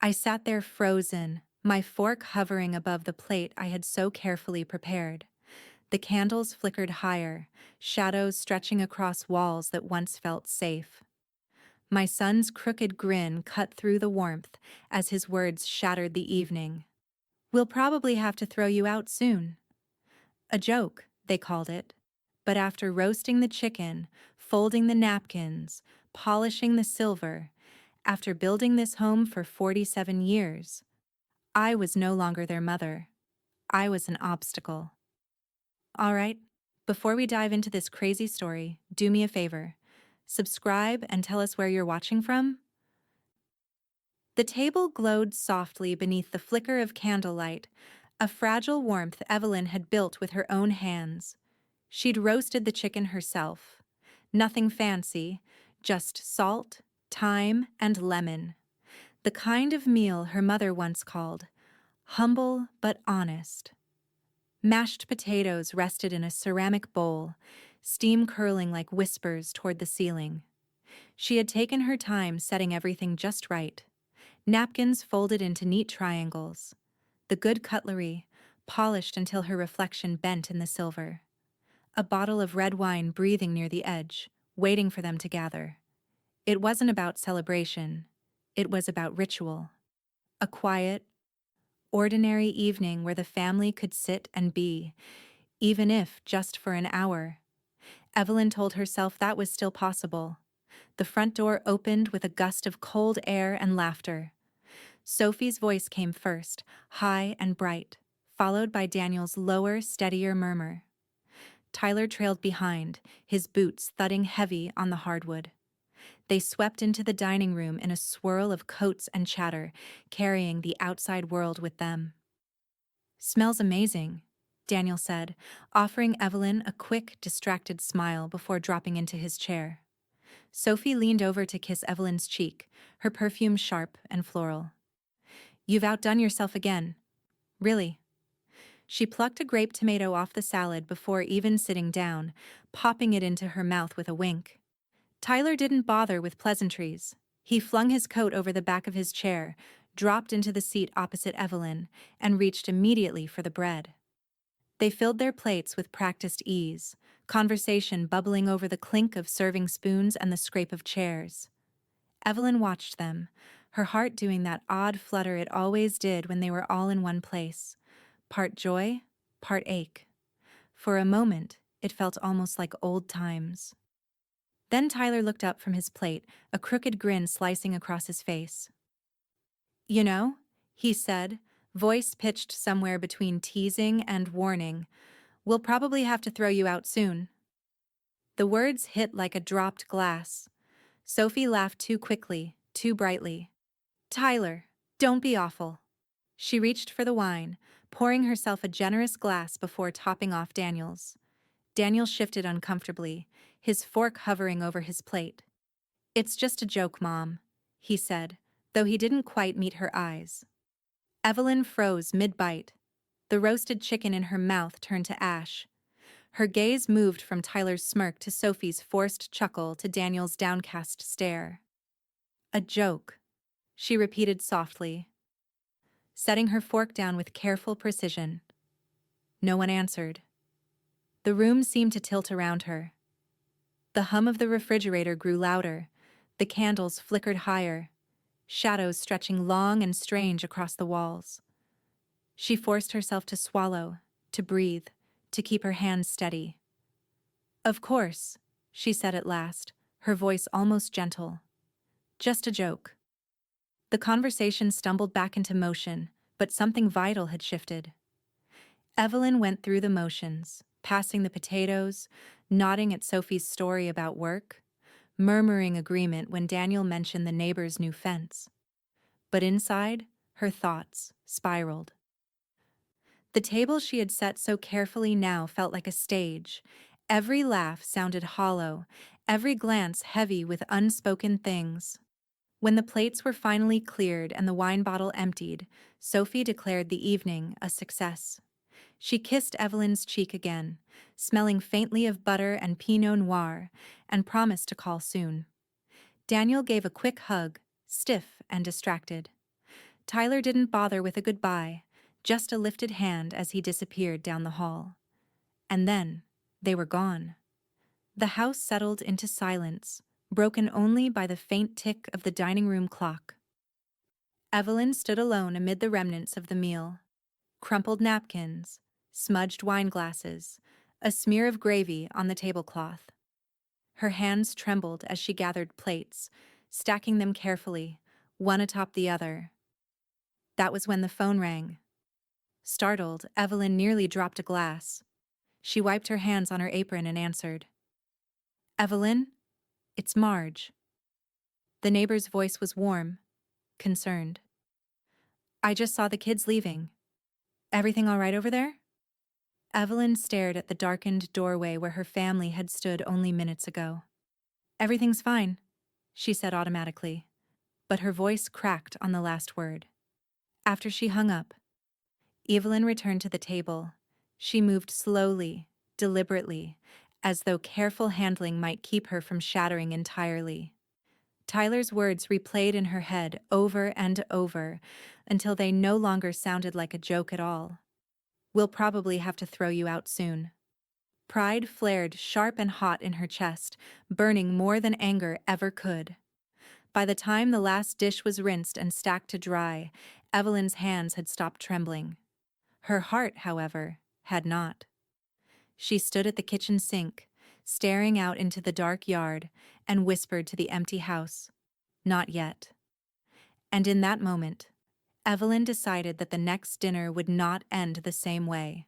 I sat there frozen, my fork hovering above the plate I had so carefully prepared. The candles flickered higher, shadows stretching across walls that once felt safe. My son's crooked grin cut through the warmth as his words shattered the evening. "We'll probably have to throw you out soon." A joke, they called it. But after roasting the chicken, folding the napkins, polishing the silver, after building this home for 47 years, I was no longer their mother. I was an obstacle. All right, before we dive into this crazy story, do me a favor. Subscribe and tell us where you're watching from. The table glowed softly beneath the flicker of candlelight, a fragile warmth Evelyn had built with her own hands. She'd roasted the chicken herself. Nothing fancy, just salt, thyme, and lemon. The kind of meal her mother once called humble but honest. Mashed potatoes rested in a ceramic bowl, steam curling like whispers toward the ceiling. She had taken her time setting everything just right. Napkins folded into neat triangles. The good cutlery, polished until her reflection bent in the silver. A bottle of red wine breathing near the edge, waiting for them to gather. It wasn't about celebration. It was about ritual. A quiet, ordinary evening where the family could sit and be, even if just for an hour. Evelyn told herself that was still possible. The front door opened with a gust of cold air and laughter. Sophie's voice came first, high and bright, followed by Daniel's lower, steadier murmur. Tyler trailed behind, his boots thudding heavy on the hardwood. They swept into the dining room in a swirl of coats and chatter, carrying the outside world with them. "Smells amazing," Daniel said, offering Evelyn a quick, distracted smile before dropping into his chair. Sophie leaned over to kiss Evelyn's cheek, her perfume sharp and floral. "You've outdone yourself again. Really." She plucked a grape tomato off the salad before even sitting down, popping it into her mouth with a wink. Tyler didn't bother with pleasantries. He flung his coat over the back of his chair, dropped into the seat opposite Evelyn, and reached immediately for the bread. They filled their plates with practiced ease, conversation bubbling over the clink of serving spoons and the scrape of chairs. Evelyn watched them, her heart doing that odd flutter it always did when they were all in one place, part joy, part ache. For a moment, it felt almost like old times. Then Tyler looked up from his plate, a crooked grin slicing across his face. "You know," he said, voice pitched somewhere between teasing and warning, "we'll probably have to throw you out soon." The words hit like a dropped glass. Sophie laughed too quickly, too brightly. "Tyler, don't be awful." She reached for the wine, pouring herself a generous glass before topping off Daniel's. Daniel shifted uncomfortably, his fork hovering over his plate. "It's just a joke, Mom," he said, though he didn't quite meet her eyes. Evelyn froze mid-bite. The roasted chicken in her mouth turned to ash. Her gaze moved from Tyler's smirk to Sophie's forced chuckle to Daniel's downcast stare. "A joke," she repeated softly, setting her fork down with careful precision. No one answered. The room seemed to tilt around her. The hum of the refrigerator grew louder, the candles flickered higher, shadows stretching long and strange across the walls. She forced herself to swallow, to breathe, to keep her hands steady. "Of course," she said at last, her voice almost gentle. "Just a joke." The conversation stumbled back into motion, but something vital had shifted. Evelyn went through the motions, passing the potatoes, nodding at Sophie's story about work, murmuring agreement when Daniel mentioned the neighbor's new fence. But inside, her thoughts spiraled. The table she had set so carefully now felt like a stage. Every laugh sounded hollow, every glance heavy with unspoken things. When the plates were finally cleared and the wine bottle emptied, Sophie declared the evening a success. She kissed Evelyn's cheek again, smelling faintly of butter and Pinot Noir, and promised to call soon. Daniel gave a quick hug, stiff and distracted. Tyler didn't bother with a goodbye, just a lifted hand as he disappeared down the hall. And then, they were gone. The house settled into silence, broken only by the faint tick of the dining room clock. Evelyn stood alone amid the remnants of the meal. Crumpled napkins, smudged wine glasses, a smear of gravy on the tablecloth. Her hands trembled as she gathered plates, stacking them carefully, one atop the other. That was when the phone rang. Startled, Evelyn nearly dropped a glass. She wiped her hands on her apron and answered. "Evelyn, it's Marge." The neighbor's voice was warm, concerned. "I just saw the kids leaving. Everything all right over there?" Evelyn stared at the darkened doorway where her family had stood only minutes ago. "Everything's fine," she said automatically, but her voice cracked on the last word. After she hung up, Evelyn returned to the table. She moved slowly, deliberately, as though careful handling might keep her from shattering entirely. Tyler's words replayed in her head over and over until they no longer sounded like a joke at all. "We'll probably have to throw you out soon." Pride flared sharp and hot in her chest, burning more than anger ever could. By the time the last dish was rinsed and stacked to dry, Evelyn's hands had stopped trembling. Her heart, however, had not. She stood at the kitchen sink, staring out into the dark yard, and whispered to the empty house, "Not yet." And in that moment, Evelyn decided that the next dinner would not end the same way.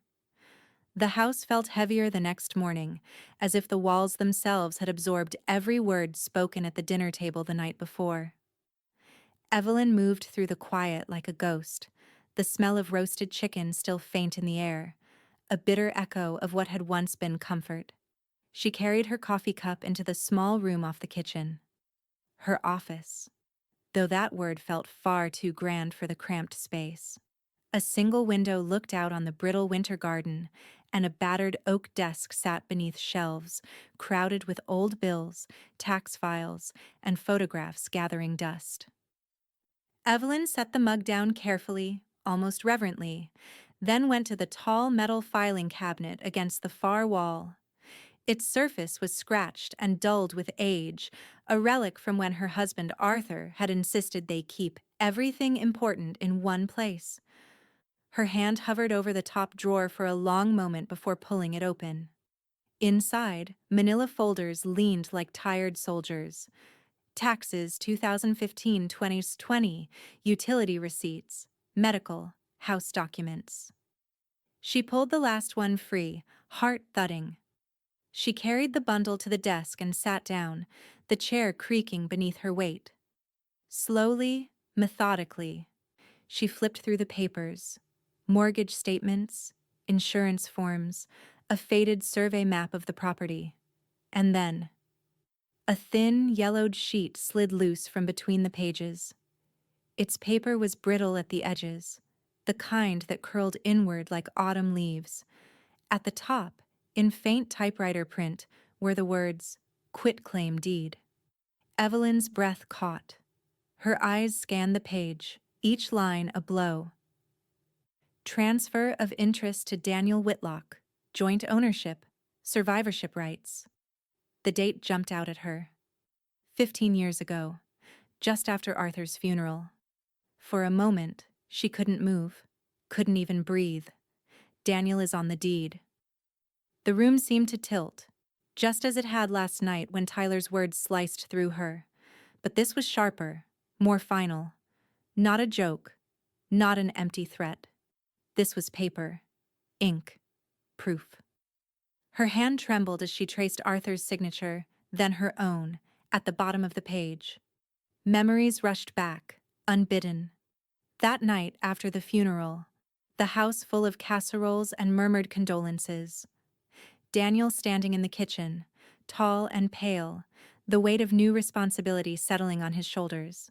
The house felt heavier the next morning, as if the walls themselves had absorbed every word spoken at the dinner table the night before. Evelyn moved through the quiet like a ghost, the smell of roasted chicken still faint in the air, a bitter echo of what had once been comfort. She carried her coffee cup into the small room off the kitchen. Her office, though that word felt far too grand for the cramped space. A single window looked out on the brittle winter garden, and a battered oak desk sat beneath shelves, crowded with old bills, tax files, and photographs gathering dust. Evelyn set the mug down carefully, almost reverently, then went to the tall metal filing cabinet against the far wall. Its surface was scratched and dulled with age, a relic from when her husband Arthur had insisted they keep everything important in one place. Her hand hovered over the top drawer for a long moment before pulling it open. Inside, manila folders leaned like tired soldiers. Taxes 2015-2020, utility receipts, medical, house documents. She pulled the last one free, heart thudding. She carried the bundle to the desk and sat down, the chair creaking beneath her weight. Slowly, methodically, she flipped through the papers. Mortgage statements, insurance forms, a faded survey map of the property. And then, a thin, yellowed sheet slid loose from between the pages. Its paper was brittle at the edges, the kind that curled inward like autumn leaves. At the top, in faint typewriter print, were the words, "Quitclaim deed." Evelyn's breath caught. Her eyes scanned the page, each line a blow. Transfer of interest to Daniel Whitlock, joint ownership, survivorship rights. The date jumped out at her. 15 years ago, just after Arthur's funeral. For a moment, she couldn't move, couldn't even breathe. Daniel is on the deed. The room seemed to tilt, just as it had last night when Tyler's words sliced through her. But this was sharper, more final. Not a joke, not an empty threat. This was paper, ink, proof. Her hand trembled as she traced Arthur's signature, then her own, at the bottom of the page. Memories rushed back, unbidden. That night after the funeral, the house full of casseroles and murmured condolences. Daniel standing in the kitchen, tall and pale, the weight of new responsibility settling on his shoulders.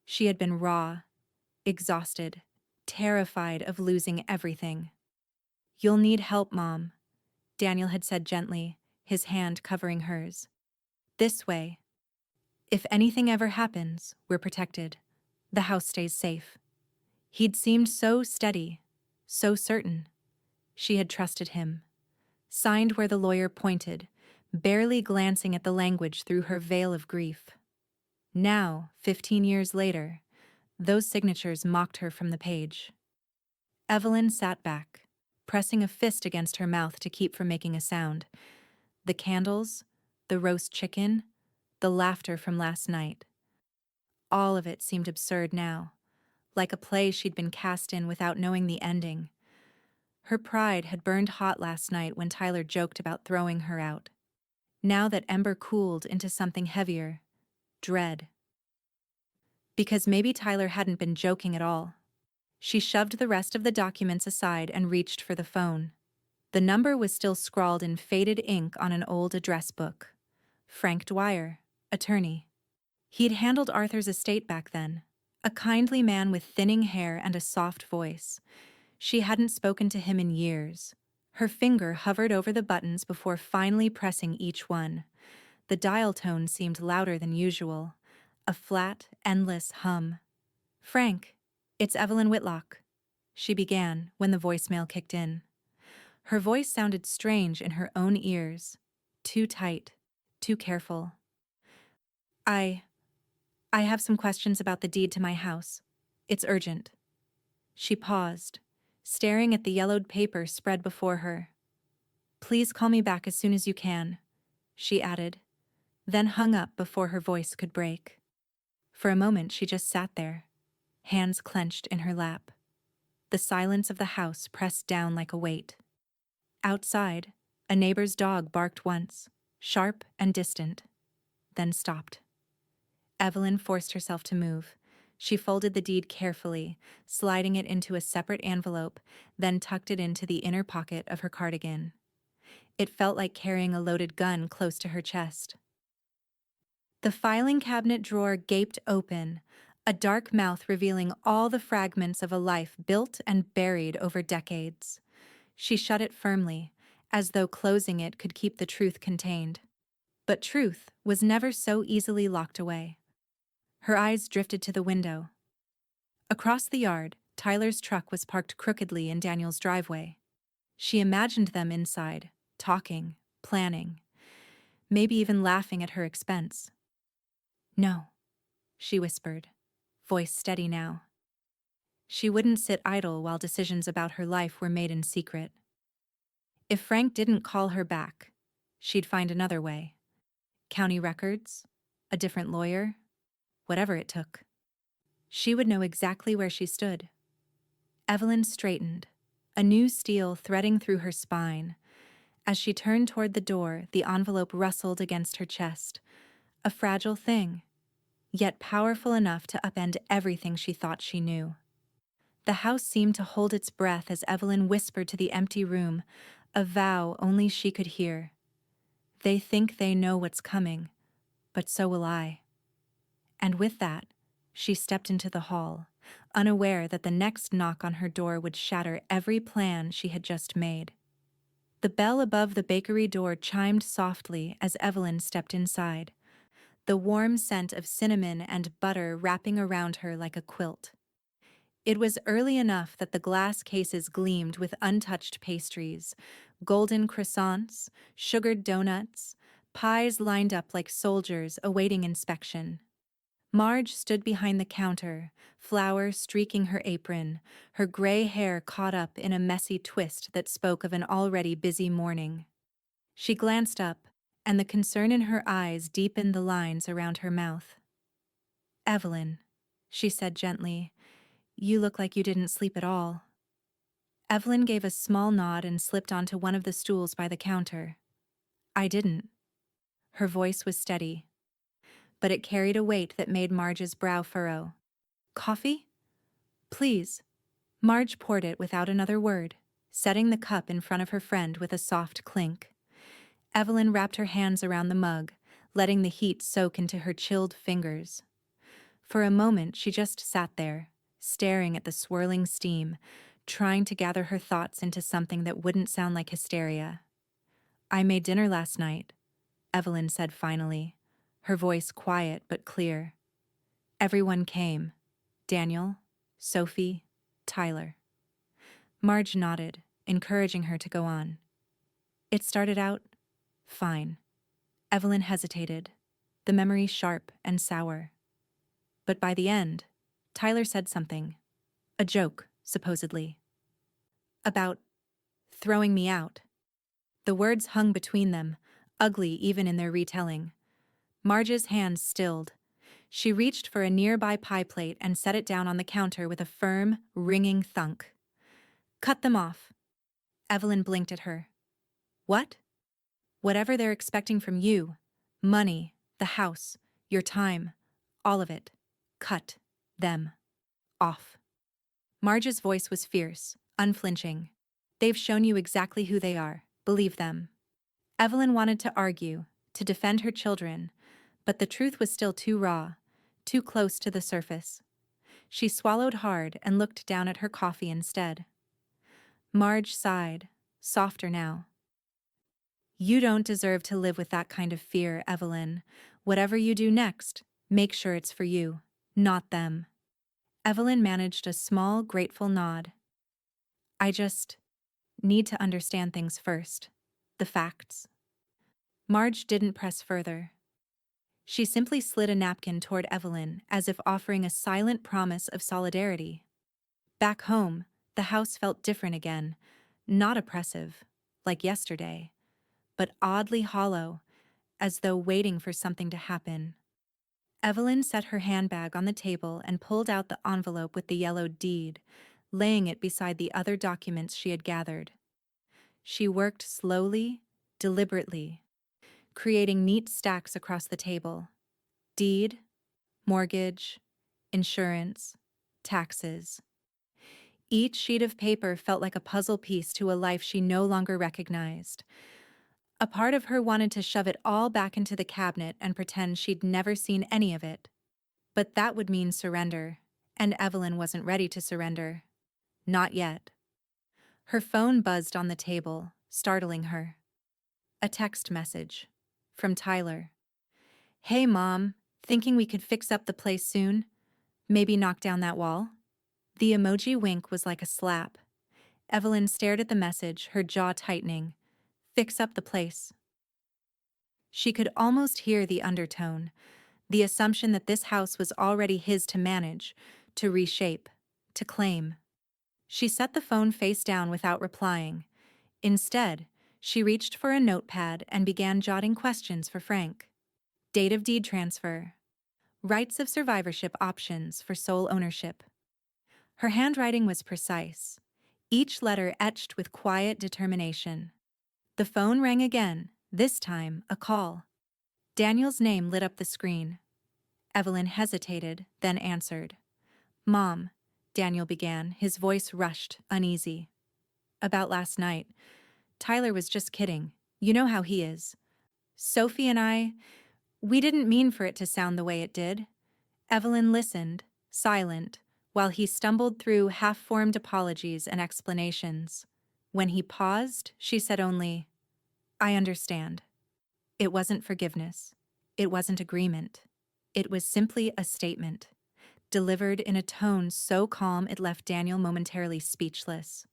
She had been raw, exhausted, terrified of losing everything. "You'll need help, Mom," Daniel had said gently, his hand covering hers. "This way. If anything ever happens, we're protected. The house stays safe." He'd seemed so steady, so certain. She had trusted him. Signed where the lawyer pointed, barely glancing at the language through her veil of grief. Now, 15 years later, those signatures mocked her from the page. Evelyn sat back, pressing a fist against her mouth to keep from making a sound. The candles, the roast chicken, the laughter from last night. All of it seemed absurd now, like a play she'd been cast in without knowing the ending. Her pride had burned hot last night when Tyler joked about throwing her out. Now that ember cooled into something heavier, dread. Because maybe Tyler hadn't been joking at all. She shoved the rest of the documents aside and reached for the phone. The number was still scrawled in faded ink on an old address book. Frank Dwyer, attorney. He'd handled Arthur's estate back then, a kindly man with thinning hair and a soft voice. She hadn't spoken to him in years. Her finger hovered over the buttons before finally pressing each one. The dial tone seemed louder than usual, a flat, endless hum. "Frank, it's Evelyn Whitlock," she began when the voicemail kicked in. Her voice sounded strange in her own ears, too tight, too careful. I have some questions about the deed to my house. It's urgent." She paused, staring at the yellowed paper spread before her. "Please call me back as soon as you can," she added, then hung up before her voice could break. For a moment she just sat there, hands clenched in her lap. The silence of the house pressed down like a weight. Outside, a neighbor's dog barked once, sharp and distant, then stopped. Evelyn forced herself to move. She folded the deed carefully, sliding it into a separate envelope, then tucked it into the inner pocket of her cardigan. It felt like carrying a loaded gun close to her chest. The filing cabinet drawer gaped open, a dark mouth revealing all the fragments of a life built and buried over decades. She shut it firmly, as though closing it could keep the truth contained. But truth was never so easily locked away. Her eyes drifted to the window. Across the yard, Tyler's truck was parked crookedly in Daniel's driveway. She imagined them inside, talking, planning, maybe even laughing at her expense. "No," she whispered, voice steady now. She wouldn't sit idle while decisions about her life were made in secret. If Frank didn't call her back, she'd find another way. County records, a different lawyer, whatever it took. She would know exactly where she stood. Evelyn straightened, a new steel threading through her spine. As she turned toward the door, the envelope rustled against her chest. A fragile thing, yet powerful enough to upend everything she thought she knew. The house seemed to hold its breath as Evelyn whispered to the empty room, a vow only she could hear. "They think they know what's coming, but so will I." And with that, she stepped into the hall, unaware that the next knock on her door would shatter every plan she had just made. The bell above the bakery door chimed softly as Evelyn stepped inside, the warm scent of cinnamon and butter wrapping around her like a quilt. It was early enough that the glass cases gleamed with untouched pastries, golden croissants, sugared donuts, pies lined up like soldiers awaiting inspection. Marge stood behind the counter, flour streaking her apron, her gray hair caught up in a messy twist that spoke of an already busy morning. She glanced up, and the concern in her eyes deepened the lines around her mouth. "Evelyn," she said gently, "you look like you didn't sleep at all." Evelyn gave a small nod and slipped onto one of the stools by the counter. "I didn't." Her voice was steady, but it carried a weight that made Marge's brow furrow. "Coffee? Please." Marge poured it without another word, setting the cup in front of her friend with a soft clink. Evelyn wrapped her hands around the mug, letting the heat soak into her chilled fingers. For a moment she just sat there, staring at the swirling steam, trying to gather her thoughts into something that wouldn't sound like hysteria. "I made dinner last night," Evelyn said finally, her voice quiet but clear. "Everyone came. Daniel, Sophie, Tyler. Marge nodded, encouraging her to go on. It started out fine. Evelyn hesitated, the memory sharp and sour. But by the end, Tyler said something. A joke, supposedly. About throwing me out. The words hung between them, ugly even in their retelling. Marge's hands stilled. She reached for a nearby pie plate and set it down on the counter with a firm, ringing thunk. Cut them off. Evelyn blinked at her. What? Whatever they're expecting from you. Money, the house, your time, all of it. Cut them off. Marge's voice was fierce, unflinching. They've shown you exactly who they are. Believe them. Evelyn wanted to argue, to defend her children, but the truth was still too raw, too close to the surface. She swallowed hard and looked down at her coffee instead. Marge sighed, softer now. You don't deserve to live with that kind of fear, Evelyn. Whatever you do next, make sure it's for you, not them. Evelyn managed a small, grateful nod. I just need to understand things first. The facts. Marge didn't press further. She simply slid a napkin toward Evelyn as if offering a silent promise of solidarity. Back home, the house felt different again, not oppressive, like yesterday, but oddly hollow, as though waiting for something to happen. Evelyn set her handbag on the table and pulled out the envelope with the yellowed deed, laying it beside the other documents she had gathered. She worked slowly, deliberately, creating neat stacks across the table. Deed, mortgage, insurance, taxes. Each sheet of paper felt like a puzzle piece to a life she no longer recognized. A part of her wanted to shove it all back into the cabinet and pretend she'd never seen any of it. But that would mean surrender, and Evelyn wasn't ready to surrender. Not yet. Her phone buzzed on the table, startling her. A text message. From Tyler. Hey, Mom. Thinking we could fix up the place soon? Maybe knock down that wall? The emoji wink was like a slap. Evelyn stared at the message, her jaw tightening. Fix up the place. She could almost hear the undertone, the assumption that this house was already his to manage, to reshape, to claim. She set the phone face down without replying. Instead, she reached for a notepad and began jotting questions for Frank. Date of deed transfer. Rights of survivorship options for sole ownership. Her handwriting was precise, each letter etched with quiet determination. The phone rang again, this time a call. Daniel's name lit up the screen. Evelyn hesitated, then answered. Mom, Daniel began, his voice rushed, uneasy. About last night. Tyler was just kidding. You know how he is. Sophie and I, we didn't mean for it to sound the way it did. Evelyn listened, silent, while he stumbled through half-formed apologies and explanations. When he paused, she said only, I understand. It wasn't forgiveness. It wasn't agreement. It was simply a statement, delivered in a tone so calm it left Daniel momentarily speechless.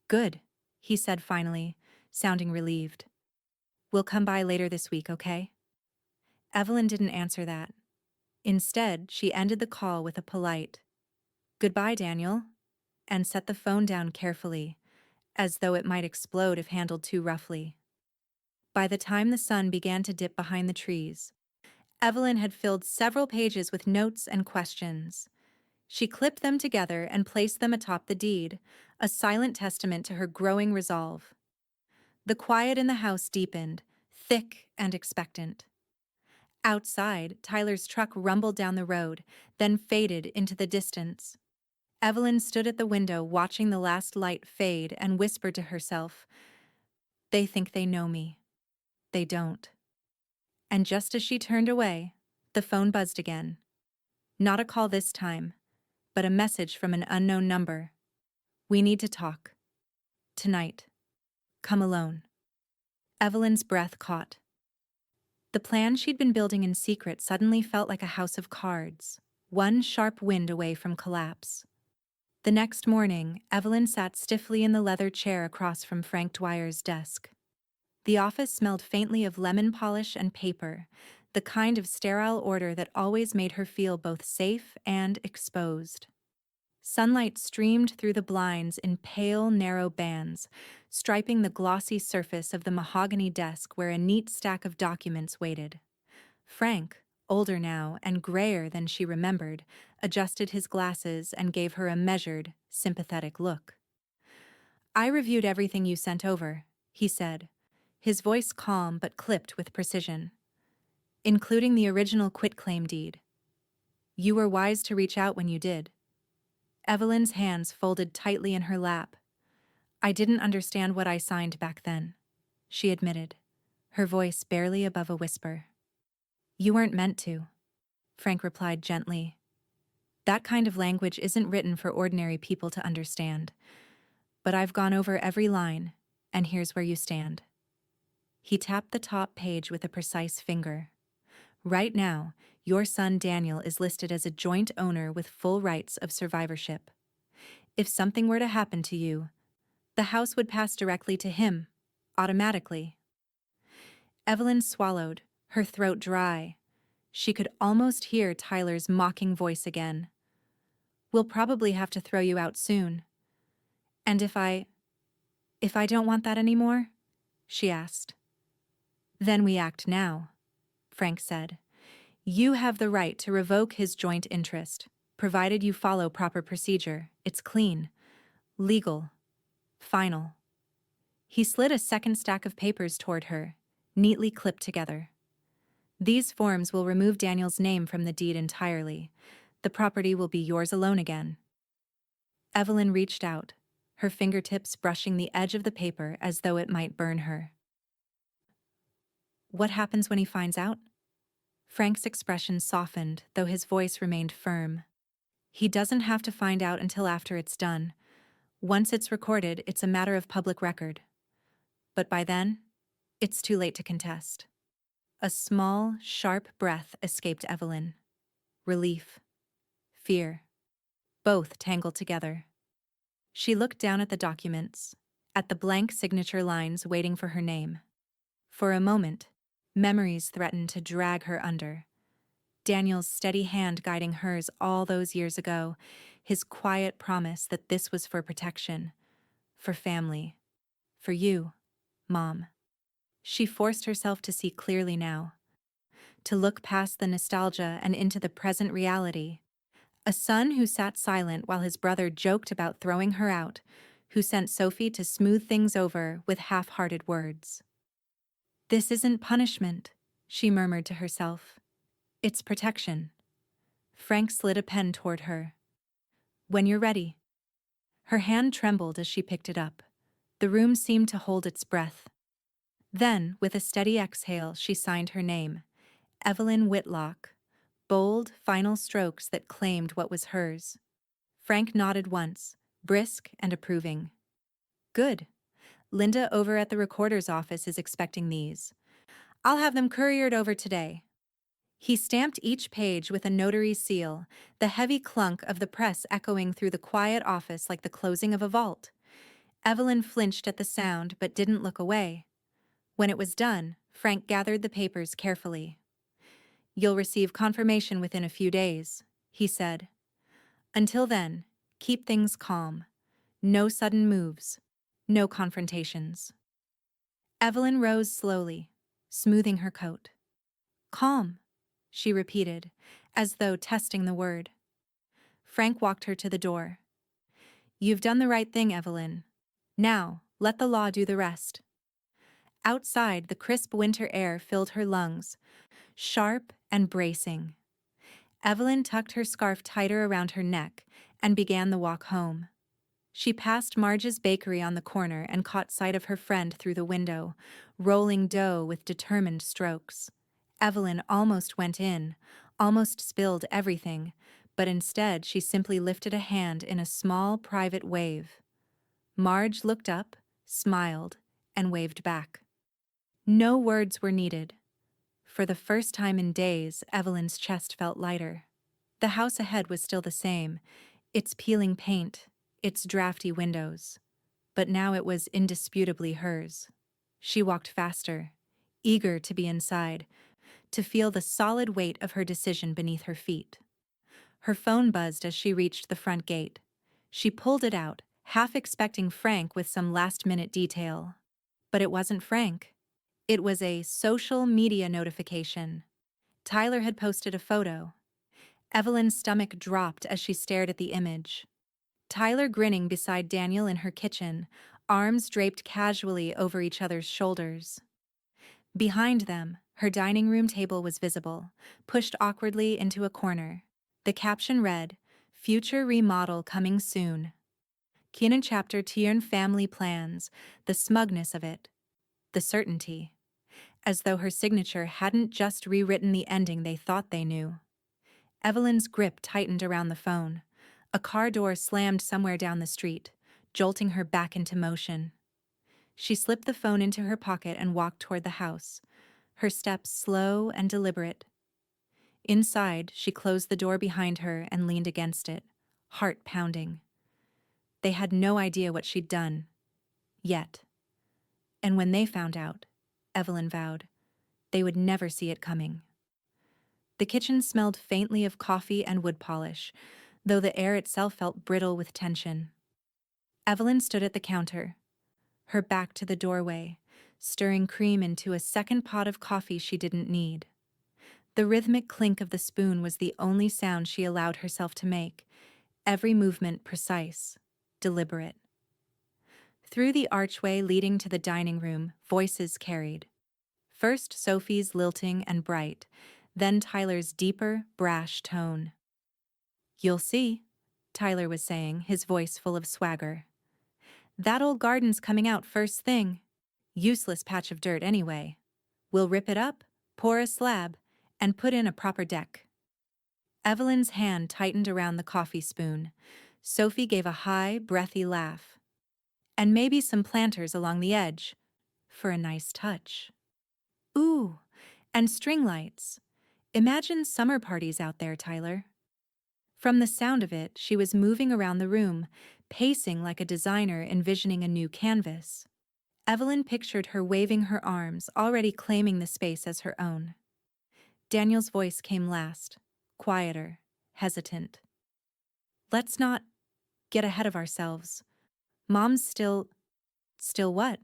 Good, he said finally, sounding relieved. We'll come by later this week, okay? Evelyn didn't answer that. Instead, she ended the call with a polite, Goodbye, Daniel, and set the phone down carefully, as though it might explode if handled too roughly. By the time the sun began to dip behind the trees, Evelyn had filled several pages with notes and questions. She clipped them together and placed them atop the deed, a silent testament to her growing resolve. The quiet in the house deepened, thick and expectant. Outside, Tyler's truck rumbled down the road, then faded into the distance. Evelyn stood at the window watching the last light fade and whispered to herself, They think they know me. They don't. And just as she turned away, the phone buzzed again. Not a call this time, but a message from an unknown number. We need to talk. Tonight. Come alone. Evelyn's breath caught. The plan she'd been building in secret suddenly felt like a house of cards, one sharp wind away from collapse. The next morning, Evelyn sat stiffly in the leather chair across from Frank Dwyer's desk. The office smelled faintly of lemon polish and paper, the kind of sterile order that always made her feel both safe and exposed. Sunlight streamed through the blinds in pale, narrow bands, striping the glossy surface of the mahogany desk where a neat stack of documents waited. Frank, older now and grayer than she remembered, adjusted his glasses and gave her a measured, sympathetic look. "I reviewed everything you sent over," he said, his voice calm but clipped with precision, "including the original quitclaim deed. You were wise to reach out when you did." Evelyn's hands folded tightly in her lap. "I didn't understand what I signed back then," she admitted, her voice barely above a whisper. "You weren't meant to," Frank replied gently. "That kind of language isn't written for ordinary people to understand. But I've gone over every line, and here's where you stand." He tapped the top page with a precise finger. "Right now, your son Daniel is listed as a joint owner with full rights of survivorship. If something were to happen to you, the house would pass directly to him, automatically." Evelyn swallowed, her throat dry. She could almost hear Tyler's mocking voice again. "We'll probably have to throw you out soon." "And if I don't want that anymore?" she asked. "Then we act now," Frank said. "You have the right to revoke his joint interest, provided you follow proper procedure. It's clean, legal, final." He slid a second stack of papers toward her, neatly clipped together. "These forms will remove Daniel's name from the deed entirely. The property will be yours alone again." Evelyn reached out, her fingertips brushing the edge of the paper as though it might burn her. "What happens when he finds out?" Frank's expression softened, though his voice remained firm. "He doesn't have to find out until after it's done. Once it's recorded, it's a matter of public record. But by then, it's too late to contest." A small, sharp breath escaped Evelyn. Relief. Fear. Both tangled together. She looked down at the documents, at the blank signature lines waiting for her name. For a moment, memories threatened to drag her under. Daniel's steady hand guiding hers all those years ago, his quiet promise that this was for protection, for family, for you, Mom. She forced herself to see clearly now, to look past the nostalgia and into the present reality. A son who sat silent while his brother joked about throwing her out, who sent Sophie to smooth things over with half-hearted words. "This isn't punishment," she murmured to herself. "It's protection." Frank slid a pen toward her. "When you're ready." Her hand trembled as she picked it up. The room seemed to hold its breath. Then, with a steady exhale, she signed her name, Evelyn Whitlock, bold, final strokes that claimed what was hers. Frank nodded once, brisk and approving. "Good. Linda over at the recorder's office is expecting these. I'll have them couriered over today." He stamped each page with a notary seal, the heavy clunk of the press echoing through the quiet office like the closing of a vault. Evelyn flinched at the sound but didn't look away. When it was done, Frank gathered the papers carefully. "You'll receive confirmation within a few days," he said. "Until then, keep things calm. No sudden moves. No confrontations." Evelyn rose slowly, smoothing her coat. "Calm," she repeated, as though testing the word. Frank walked her to the door. "You've done the right thing, Evelyn. Now, let the law do the rest." Outside, the crisp winter air filled her lungs, sharp and bracing. Evelyn tucked her scarf tighter around her neck and began the walk home. She passed Marge's bakery on the corner and caught sight of her friend through the window, rolling dough with determined strokes. Evelyn almost went in, almost spilled everything, but instead she simply lifted a hand in a small private wave. Marge looked up, smiled, and waved back. No words were needed. For the first time in days, Evelyn's chest felt lighter. The house ahead was still the same, its peeling paint, its drafty windows, but now it was indisputably hers. She walked faster, eager to be inside, to feel the solid weight of her decision beneath her feet. Her phone buzzed as she reached the front gate. She pulled it out, half expecting Frank with some last-minute detail. But it wasn't Frank. It was a social media notification. Tyler had posted a photo. Evelyn's stomach dropped as she stared at the image. Tyler grinning beside Daniel in her kitchen, arms draped casually over each other's shoulders. Behind them, her dining room table was visible, pushed awkwardly into a corner. The caption read, "Future remodel coming soon." Keenan chapter Tiern family plans, the smugness of it, the certainty. As though her signature hadn't just rewritten the ending they thought they knew. Evelyn's grip tightened around the phone. A car door slammed somewhere down the street, jolting her back into motion. She slipped the phone into her pocket and walked toward the house, her steps slow and deliberate. Inside, she closed the door behind her and leaned against it, heart pounding. They had no idea what she'd done. Yet. And when they found out, Evelyn vowed, they would never see it coming. The kitchen smelled faintly of coffee and wood polish, though the air itself felt brittle with tension. Evelyn stood at the counter, her back to the doorway, stirring cream into a second pot of coffee she didn't need. The rhythmic clink of the spoon was the only sound she allowed herself to make, every movement precise, deliberate. Through the archway leading to the dining room, voices carried. First Sophie's lilting and bright, then Tyler's deeper, brash tone. "You'll see," Tyler was saying, his voice full of swagger. "That old garden's coming out first thing. Useless patch of dirt anyway. We'll rip it up, pour a slab, and put in a proper deck." Evelyn's hand tightened around the coffee spoon. Sophie gave a high, breathy laugh. "And maybe some planters along the edge, for a nice touch." "Ooh, and string lights. Imagine summer parties out there, Tyler." From the sound of it, she was moving around the room, pacing like a designer envisioning a new canvas. Evelyn pictured her waving her arms, already claiming the space as her own. Daniel's voice came last, quieter, hesitant. "Let's not get ahead of ourselves. Mom's still..." "Still what?"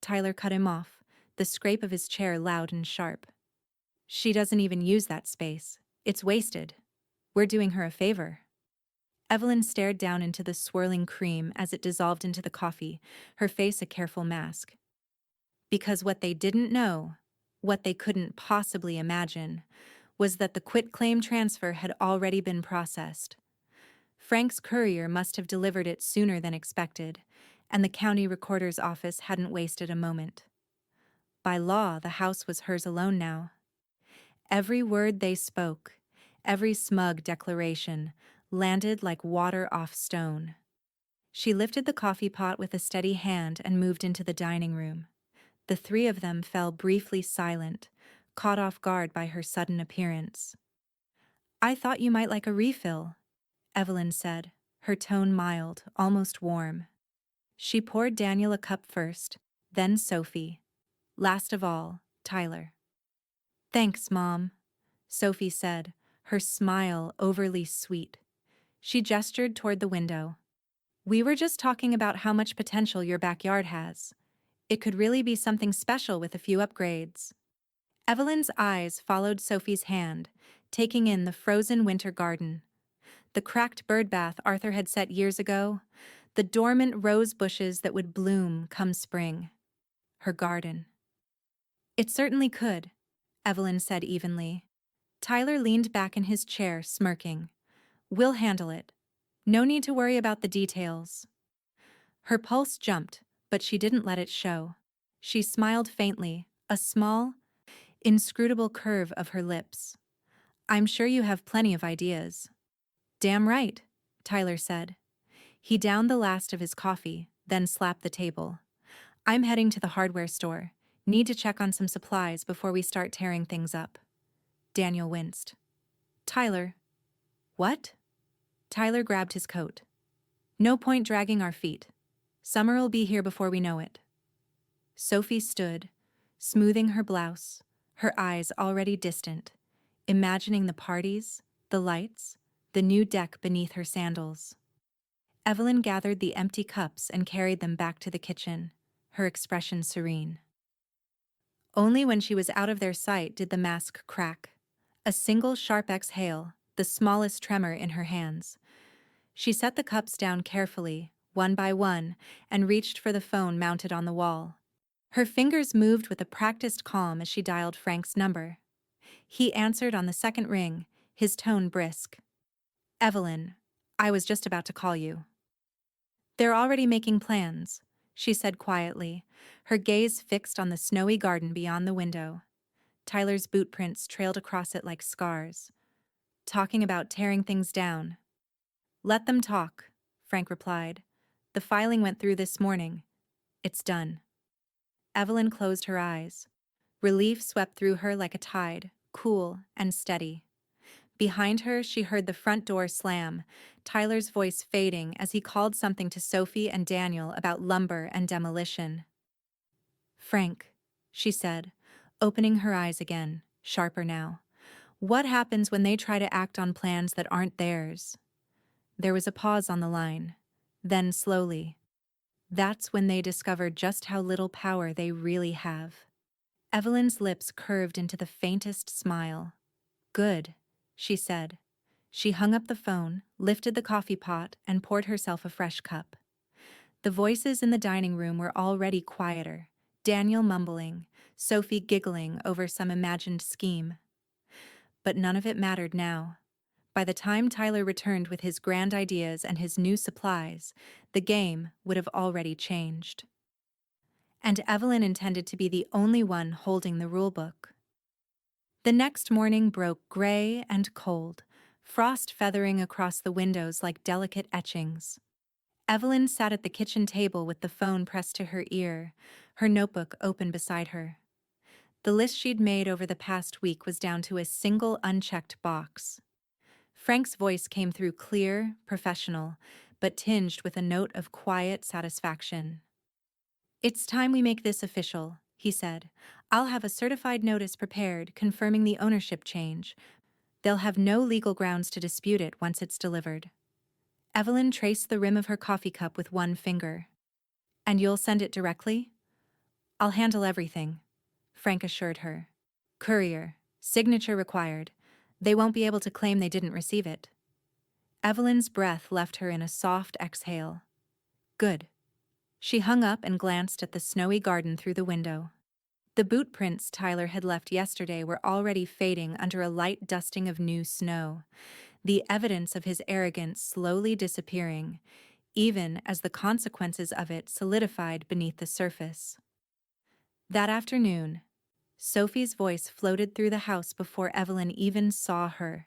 Tyler cut him off, the scrape of his chair loud and sharp. "She doesn't even use that space. It's wasted. We're doing her a favor." Evelyn stared down into the swirling cream as it dissolved into the coffee, her face a careful mask. Because what they didn't know, what they couldn't possibly imagine, was that the quitclaim transfer had already been processed. Frank's courier must have delivered it sooner than expected, and the county recorder's office hadn't wasted a moment. By law, the house was hers alone now. Every word they spoke, every smug declaration, landed like water off stone. She lifted the coffee pot with a steady hand and moved into the dining room. The three of them fell briefly silent, caught off guard by her sudden appearance. "I thought you might like a refill," Evelyn said, her tone mild, almost warm. She poured Daniel a cup first, then Sophie. Last of all, Tyler. "Thanks, Mom," Sophie said, her smile overly sweet. She gestured toward the window. "We were just talking about how much potential your backyard has. It could really be something special with a few upgrades." Evelyn's eyes followed Sophie's hand, taking in the frozen winter garden. The cracked birdbath Arthur had set years ago, the dormant rose bushes that would bloom come spring. Her garden. "It certainly could," Evelyn said evenly. Tyler leaned back in his chair, smirking. "We'll handle it. No need to worry about the details." Her pulse jumped, but she didn't let it show. She smiled faintly, a small, inscrutable curve of her lips. "I'm sure you have plenty of ideas." "Damn right," Tyler said. He downed the last of his coffee, then slapped the table. "I'm heading to the hardware store. Need to check on some supplies before we start tearing things up." Daniel winced. "Tyler." "What?" Tyler grabbed his coat. No point dragging our feet. Summer'll be here before we know it. Sophie stood, smoothing her blouse, her eyes already distant, imagining the parties, the lights, the new deck beneath her sandals. Evelyn gathered the empty cups and carried them back to the kitchen, her expression serene. Only when she was out of their sight did the mask crack. A single sharp exhale, the smallest tremor in her hands. She set the cups down carefully, one by one, and reached for the phone mounted on the wall. Her fingers moved with a practiced calm as she dialed Frank's number. He answered on the second ring, his tone brisk. "Evelyn, I was just about to call you." "They're already making plans," she said quietly, her gaze fixed on the snowy garden beyond the window. Tyler's boot prints trailed across it like scars. "Talking about tearing things down." "Let them talk," Frank replied. "The filing went through this morning. It's done." Evelyn closed her eyes. Relief swept through her like a tide, cool and steady. Behind her, she heard the front door slam, Tyler's voice fading as he called something to Sophie and Daniel about lumber and demolition. "Frank," she said, opening her eyes again, sharper now. "What happens when they try to act on plans that aren't theirs?" There was a pause on the line. Then slowly. "That's when they discover just how little power they really have." Evelyn's lips curved into the faintest smile. "Good," she said. She hung up the phone, lifted the coffee pot, and poured herself a fresh cup. The voices in the dining room were already quieter, Daniel mumbling, Sophie giggling over some imagined scheme. But none of it mattered now. By the time Tyler returned with his grand ideas and his new supplies, the game would have already changed. And Evelyn intended to be the only one holding the rulebook. The next morning broke gray and cold, frost feathering across the windows like delicate etchings. Evelyn sat at the kitchen table with the phone pressed to her ear, her notebook open beside her. The list she'd made over the past week was down to a single unchecked box. Frank's voice came through clear, professional, but tinged with a note of quiet satisfaction. "It's time we make this official," he said. "I'll have a certified notice prepared confirming the ownership change. They'll have no legal grounds to dispute it once it's delivered." Evelyn traced the rim of her coffee cup with one finger. "And you'll send it directly?" "I'll handle everything," Frank assured her. "Courier. Signature required. They won't be able to claim they didn't receive it." Evelyn's breath left her in a soft exhale. "Good." She hung up and glanced at the snowy garden through the window. The boot prints Tyler had left yesterday were already fading under a light dusting of new snow, the evidence of his arrogance slowly disappearing, even as the consequences of it solidified beneath the surface. That afternoon, Sophie's voice floated through the house before Evelyn even saw her.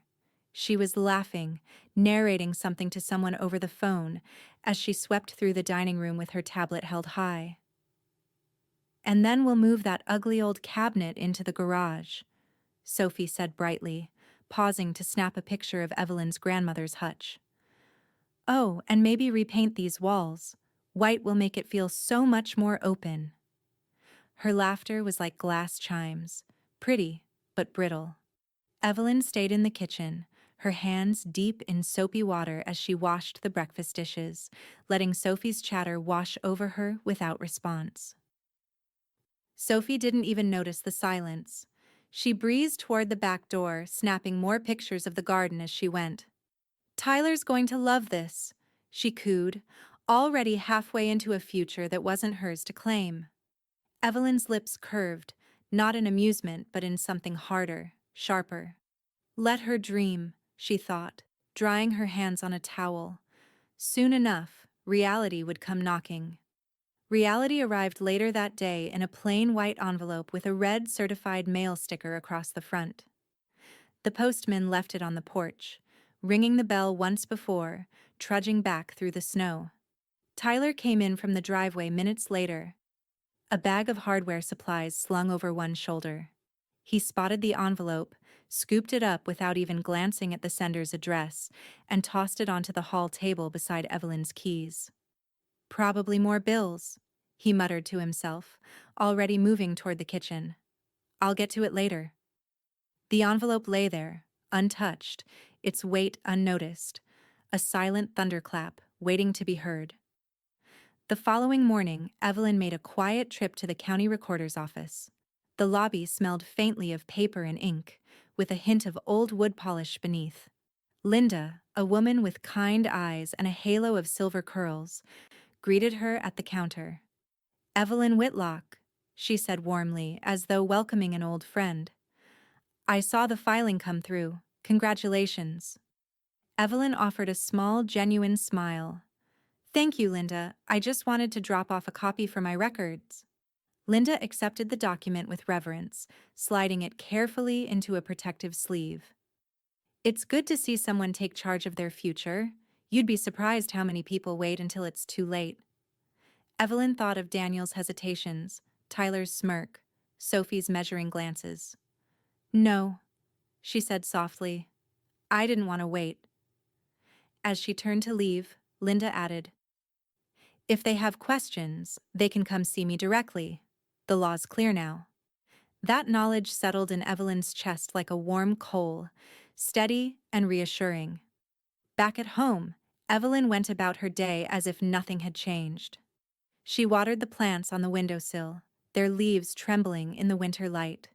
She was laughing, narrating something to someone over the phone as she swept through the dining room with her tablet held high. "And then we'll move that ugly old cabinet into the garage," Sophie said brightly, pausing to snap a picture of Evelyn's grandmother's hutch. "Oh, and maybe repaint these walls. White will make it feel so much more open." Her laughter was like glass chimes, pretty but brittle. Evelyn stayed in the kitchen, her hands deep in soapy water as she washed the breakfast dishes, letting Sophie's chatter wash over her without response. Sophie didn't even notice the silence. She breezed toward the back door, snapping more pictures of the garden as she went. "Tyler's going to love this," she cooed, already halfway into a future that wasn't hers to claim. Evelyn's lips curved, not in amusement but in something harder, sharper. Let her dream, she thought, drying her hands on a towel. Soon enough, reality would come knocking. Reality arrived later that day in a plain white envelope with a red certified mail sticker across the front. The postman left it on the porch, ringing the bell once before, trudging back through the snow. Tyler came in from the driveway minutes later, a bag of hardware supplies slung over one shoulder. He spotted the envelope, scooped it up without even glancing at the sender's address, and tossed it onto the hall table beside Evelyn's keys. Probably more bills, he muttered to himself, already moving toward the kitchen. I'll get to it later. The envelope lay there, untouched, its weight unnoticed, a silent thunderclap waiting to be heard. The following morning, Evelyn made a quiet trip to the county recorder's office. The lobby smelled faintly of paper and ink, with a hint of old wood polish beneath. Linda, a woman with kind eyes and a halo of silver curls, greeted her at the counter. "Evelyn Whitlock," she said warmly, as though welcoming an old friend. "I saw the filing come through. Congratulations." Evelyn offered a small, genuine smile. "Thank you, Linda. I just wanted to drop off a copy for my records." Linda accepted the document with reverence, sliding it carefully into a protective sleeve. "It's good to see someone take charge of their future. You'd be surprised how many people wait until it's too late." Evelyn thought of Daniel's hesitations, Tyler's smirk, Sophie's measuring glances. "No," she said softly. "I didn't want to wait." As she turned to leave, Linda added, "If they have questions, they can come see me directly. The law's clear now." That knowledge settled in Evelyn's chest like a warm coal, steady and reassuring. Back at home, Evelyn went about her day as if nothing had changed. She watered the plants on the windowsill, their leaves trembling in the winter light.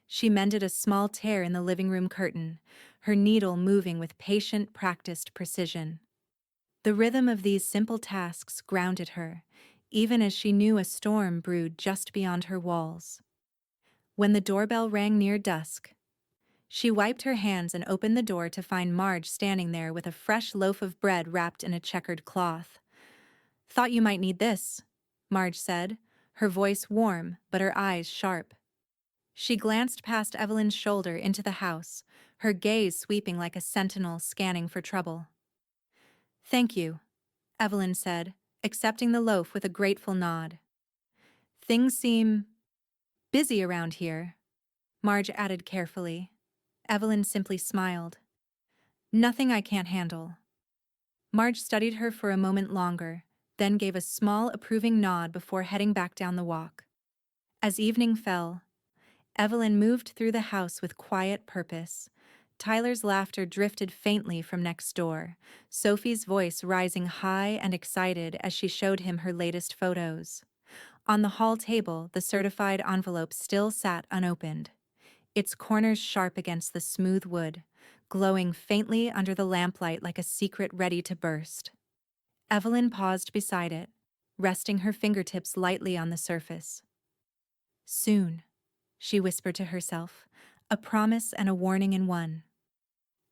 She mended a small tear in the living room curtain, her needle moving with patient, practiced precision. The rhythm of these simple tasks grounded her, even as she knew a storm brewed just beyond her walls. When the doorbell rang near dusk, she wiped her hands and opened the door to find Marge standing there with a fresh loaf of bread wrapped in a checkered cloth. "Thought you might need this," Marge said, her voice warm but her eyes sharp. She glanced past Evelyn's shoulder into the house, her gaze sweeping like a sentinel scanning for trouble. "Thank you," Evelyn said, accepting the loaf with a grateful nod. "Things seem busy around here," Marge added carefully. Evelyn simply smiled. "Nothing I can't handle." Marge studied her for a moment longer, then gave a small approving nod before heading back down the walk. As evening fell, Evelyn moved through the house with quiet purpose. Tyler's laughter drifted faintly from next door, Sophie's voice rising high and excited as she showed him her latest photos. On the hall table, the certified envelope still sat unopened, its corners sharp against the smooth wood, glowing faintly under the lamplight like a secret ready to burst. Evelyn paused beside it, resting her fingertips lightly on the surface. "Soon," she whispered to herself, a promise and a warning in one.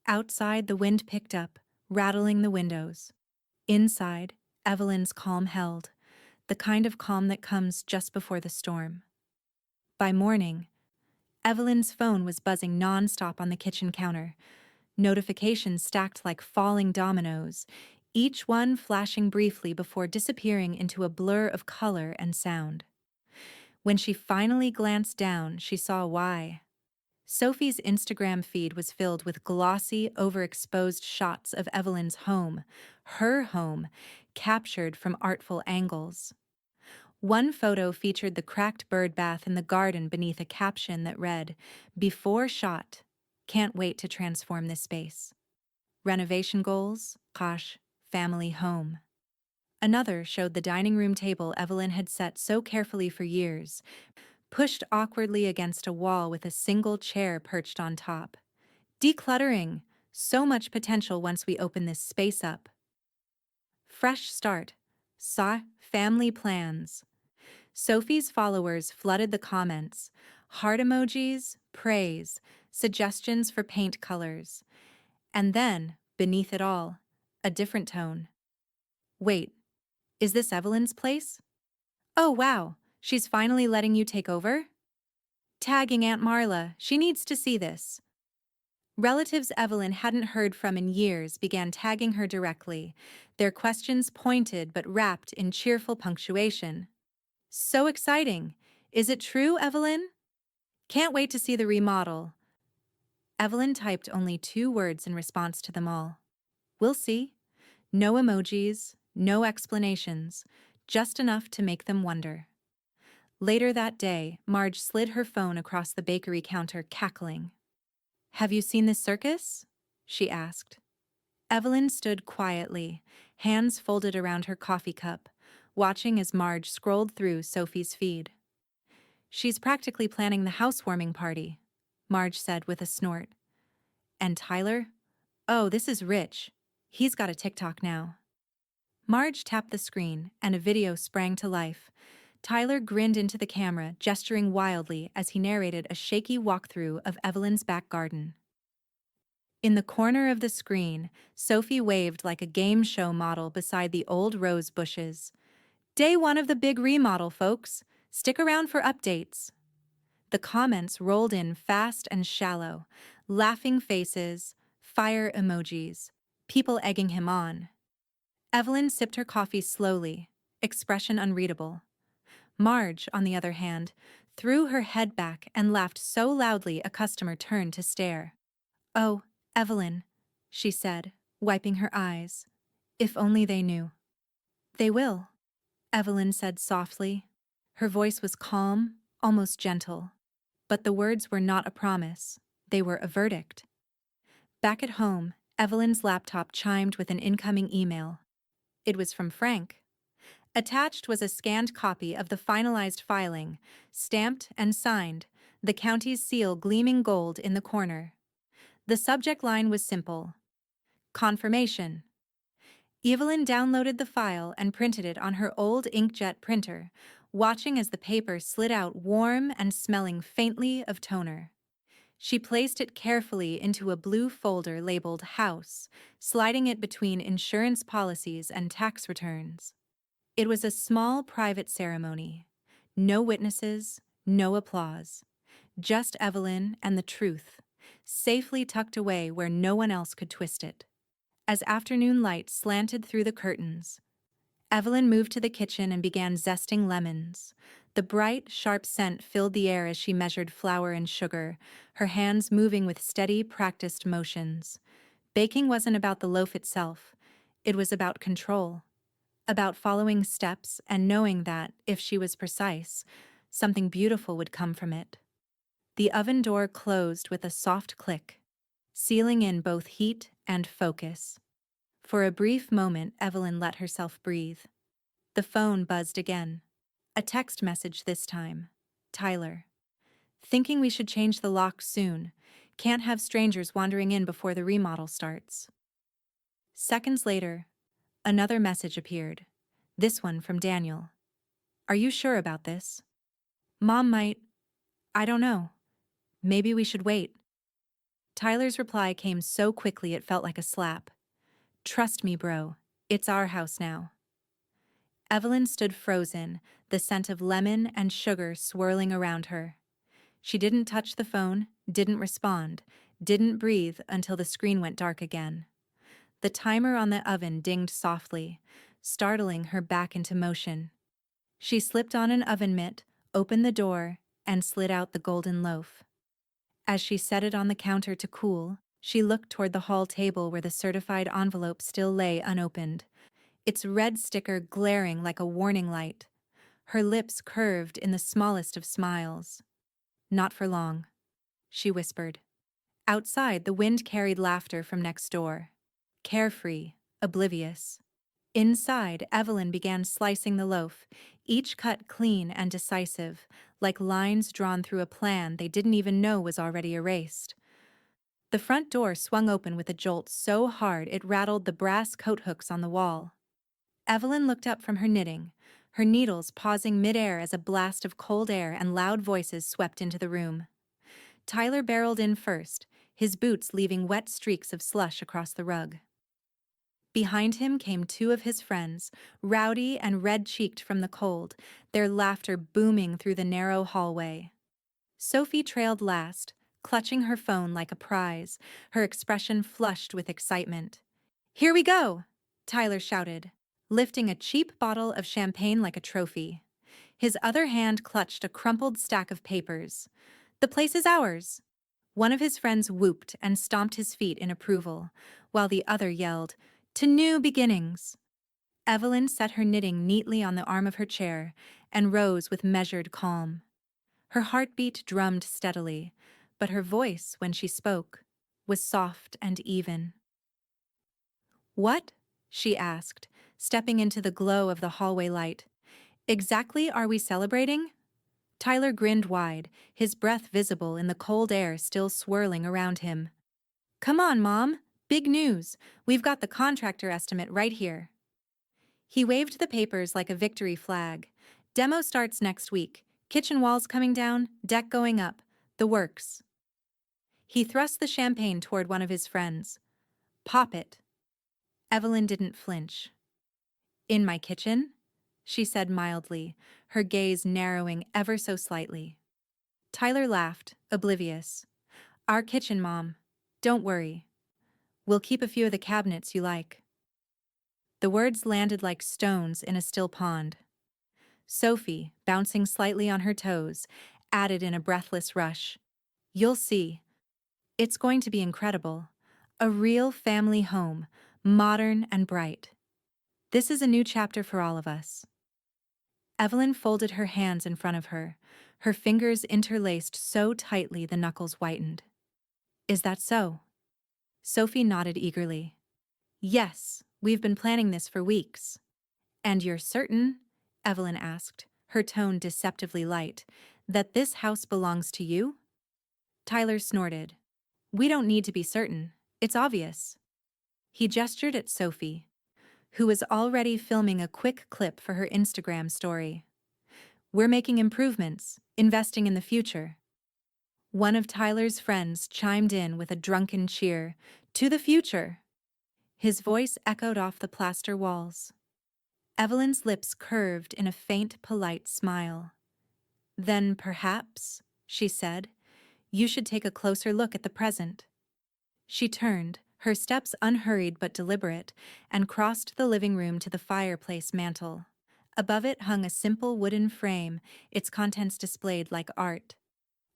Outside, the wind picked up, rattling the windows. Inside, Evelyn's calm held, the kind of calm that comes just before the storm. By morning, Evelyn's phone was buzzing non-stop on the kitchen counter, notifications stacked like falling dominoes, each one flashing briefly before disappearing into a blur of color and sound. When she finally glanced down, she saw why. Sophie's Instagram feed was filled with glossy, overexposed shots of Evelyn's home, her home, captured from artful angles. One photo featured the cracked bird bath in the garden beneath a caption that read, "Before shot, can't wait to transform this space. Renovation goals, Kosh, family home." Another showed the dining room table Evelyn had set so carefully for years, pushed awkwardly against a wall with a single chair perched on top. "Decluttering, so much potential once we open this space up." "Fresh start, saw family plans." Sophie's followers flooded the comments, heart emojis, praise, suggestions for paint colors. And then, beneath it all, a different tone. "Wait, is this Evelyn's place? Oh wow, she's finally letting you take over? Tagging Aunt Marla, she needs to see this." Relatives Evelyn hadn't heard from in years began tagging her directly, their questions pointed but wrapped in cheerful punctuation. "So exciting! Is it true, Evelyn? Can't wait to see the remodel." Evelyn typed only 2 words in response to them all. "We'll see." No emojis, no explanations, just enough to make them wonder. Later that day, Marge slid her phone across the bakery counter, cackling. "Have you seen this circus?" she asked. Evelyn stood quietly, hands folded around her coffee cup, watching as Marge scrolled through Sophie's feed. "She's practically planning the housewarming party," Marge said with a snort. "And Tyler? Oh, this is Rich. He's got a TikTok now." Marge tapped the screen, and a video sprang to life. Tyler grinned into the camera, gesturing wildly as he narrated a shaky walkthrough of Evelyn's back garden. In the corner of the screen, Sophie waved like a game show model beside the old rose bushes. "Day 1 of the big remodel, folks. Stick around for updates." The comments rolled in fast and shallow, laughing faces, fire emojis, people egging him on. Evelyn sipped her coffee slowly, expression unreadable. Marge, on the other hand, threw her head back and laughed so loudly a customer turned to stare. "Oh, Evelyn," she said, wiping her eyes. "If only they knew." "They will," Evelyn said softly. Her voice was calm, almost gentle. But the words were not a promise. They were a verdict. Back at home, Evelyn's laptop chimed with an incoming email. It was from Frank. Attached was a scanned copy of the finalized filing, stamped and signed, the county's seal gleaming gold in the corner. The subject line was simple: confirmation. Evelyn downloaded the file and printed it on her old inkjet printer, watching as the paper slid out warm and smelling faintly of toner. She placed it carefully into a blue folder labeled House, sliding it between insurance policies and tax returns. It was a small private ceremony. No witnesses, no applause. Just Evelyn and the truth, safely tucked away where no one else could twist it. As afternoon light slanted through the curtains, Evelyn moved to the kitchen and began zesting lemons. The bright, sharp scent filled the air as she measured flour and sugar, her hands moving with steady, practiced motions. Baking wasn't about the loaf itself. It was about control. About following steps and knowing that, if she was precise, something beautiful would come from it. The oven door closed with a soft click, sealing in both heat and focus. For a brief moment, Evelyn let herself breathe. The phone buzzed again. A text message this time. "Tyler. Thinking we should change the lock soon. Can't have strangers wandering in before the remodel starts." Seconds later, another message appeared. This one from Daniel. "Are you sure about this? Mom might... I don't know. Maybe we should wait." Tyler's reply came so quickly it felt like a slap. "Trust me, bro. It's our house now." Evelyn stood frozen, the scent of lemon and sugar swirling around her. She didn't touch the phone, didn't respond, didn't breathe until the screen went dark again. The timer on the oven dinged softly, startling her back into motion. She slipped on an oven mitt, opened the door, and slid out the golden loaf. As she set it on the counter to cool, she looked toward the hall table where the certified envelope still lay unopened, its red sticker glaring like a warning light. Her lips curved in the smallest of smiles. "Not for long," she whispered. Outside, the wind carried laughter from next door. Carefree, oblivious. Inside, Evelyn began slicing the loaf, each cut clean and decisive, like lines drawn through a plan they didn't even know was already erased. The front door swung open with a jolt so hard it rattled the brass coat hooks on the wall. Evelyn looked up from her knitting, her needles pausing midair as a blast of cold air and loud voices swept into the room. Tyler barreled in first, his boots leaving wet streaks of slush across the rug. Behind him came 2 of his friends, rowdy and red-cheeked from the cold, their laughter booming through the narrow hallway. Sophie trailed last, clutching her phone like a prize, her expression flushed with excitement. "Here we go!" Tyler shouted, lifting a cheap bottle of champagne like a trophy. His other hand clutched a crumpled stack of papers. "The place is ours." One of his friends whooped and stomped his feet in approval, while the other yelled, "To new beginnings!" Evelyn set her knitting neatly on the arm of her chair and rose with measured calm. Her heartbeat drummed steadily, but her voice, when she spoke, was soft and even. "What?" she asked, stepping into the glow of the hallway light. "Exactly are we celebrating?" Tyler grinned wide, his breath visible in the cold air still swirling around him. "Come on, Mom! Big news! We've got the contractor estimate right here." He waved the papers like a victory flag. "Demo starts next week. Kitchen walls coming down, deck going up. The works." He thrust the champagne toward one of his friends. "Pop it." Evelyn didn't flinch. "In my kitchen?" she said mildly, her gaze narrowing ever so slightly. Tyler laughed, oblivious. "Our kitchen, Mom. Don't worry. We'll keep a few of the cabinets you like." The words landed like stones in a still pond. Sophie, bouncing slightly on her toes, added in a breathless rush, "You'll see. It's going to be incredible. A real family home, modern and bright. This is a new chapter for all of us." Evelyn folded her hands in front of her, her fingers interlaced so tightly the knuckles whitened. "Is that so?" Sophie nodded eagerly. "Yes, we've been planning this for weeks." "And you're certain," Evelyn asked, her tone deceptively light, "that this house belongs to you?" Tyler snorted. "We don't need to be certain. It's obvious." He gestured at Sophie, who was already filming a quick clip for her Instagram story. "We're making improvements, investing in the future." One of Tyler's friends chimed in with a drunken cheer, "To the future!" His voice echoed off the plaster walls. Evelyn's lips curved in a faint, polite smile. "Then perhaps," she said, "you should take a closer look at the present." She turned, her steps unhurried but deliberate, and crossed the living room to the fireplace mantel. Above it hung a simple wooden frame, its contents displayed like art.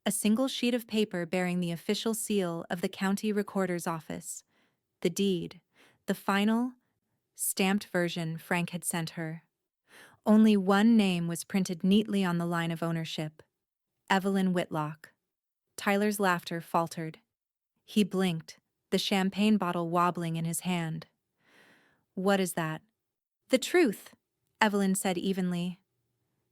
A single sheet of paper bearing the official seal of the county recorder's office. The deed, the final, stamped version Frank had sent her. Only one name was printed neatly on the line of ownership: Evelyn Whitlock. Tyler's laughter faltered. He blinked, the champagne bottle wobbling in his hand. "What is that?" "The truth," Evelyn said evenly.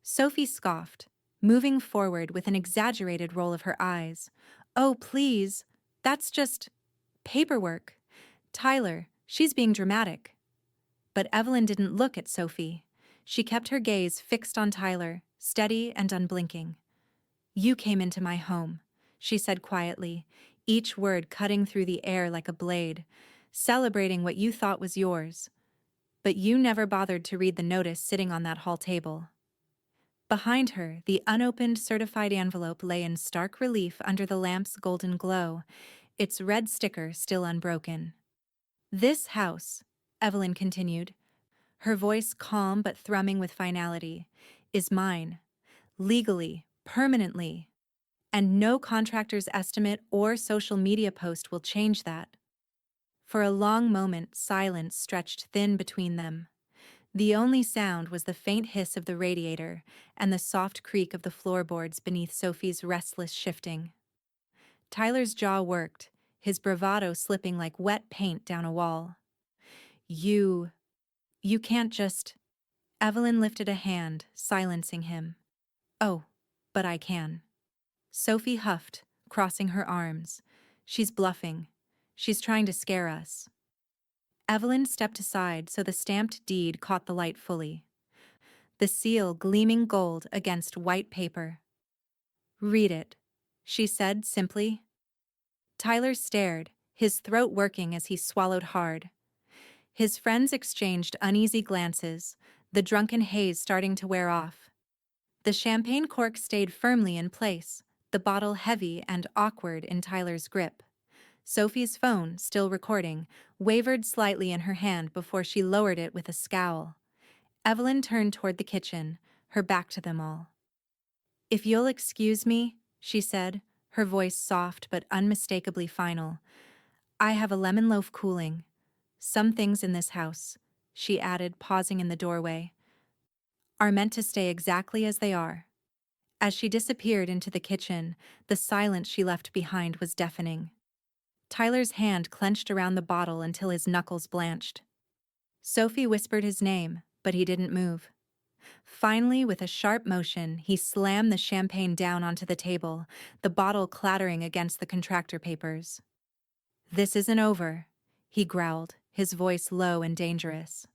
Sophie scoffed, moving forward with an exaggerated roll of her eyes. "Oh, please, that's just paperwork. Tyler, she's being dramatic." But Evelyn didn't look at Sophie. She kept her gaze fixed on Tyler, steady and unblinking. "You came into my home," she said quietly, each word cutting through the air like a blade, "celebrating what you thought was yours. But you never bothered to read the notice sitting on that hall table." Behind her, the unopened certified envelope lay in stark relief under the lamp's golden glow, its red sticker still unbroken. "This house," Evelyn continued, her voice calm but thrumming with finality, "is mine. Legally, permanently. And no contractor's estimate or social media post will change that." For a long moment, silence stretched thin between them. The only sound was the faint hiss of the radiator and the soft creak of the floorboards beneath Sophie's restless shifting. Tyler's jaw worked, his bravado slipping like wet paint down a wall. You can't just..." Evelyn lifted a hand, silencing him. "Oh, but I can." Sophie huffed, crossing her arms. "She's bluffing. She's trying to scare us." Evelyn stepped aside so the stamped deed caught the light fully. The seal gleaming gold against white paper. "Read it," she said simply. Tyler stared, his throat working as he swallowed hard. His friends exchanged uneasy glances, the drunken haze starting to wear off. The champagne cork stayed firmly in place, the bottle heavy and awkward in Tyler's grip. Sophie's phone, still recording, wavered slightly in her hand before she lowered it with a scowl. Evelyn turned toward the kitchen, her back to them all. "If you'll excuse me," she said, her voice soft but unmistakably final. "I have a lemon loaf cooling. Some things in this house," she added, pausing in the doorway, "are meant to stay exactly as they are." As she disappeared into the kitchen, the silence she left behind was deafening. Tyler's hand clenched around the bottle until his knuckles blanched. Sophie whispered his name, but he didn't move. Finally, with a sharp motion, he slammed the champagne down onto the table, the bottle clattering against the contractor papers. "This isn't over," he growled, his voice low and dangerous.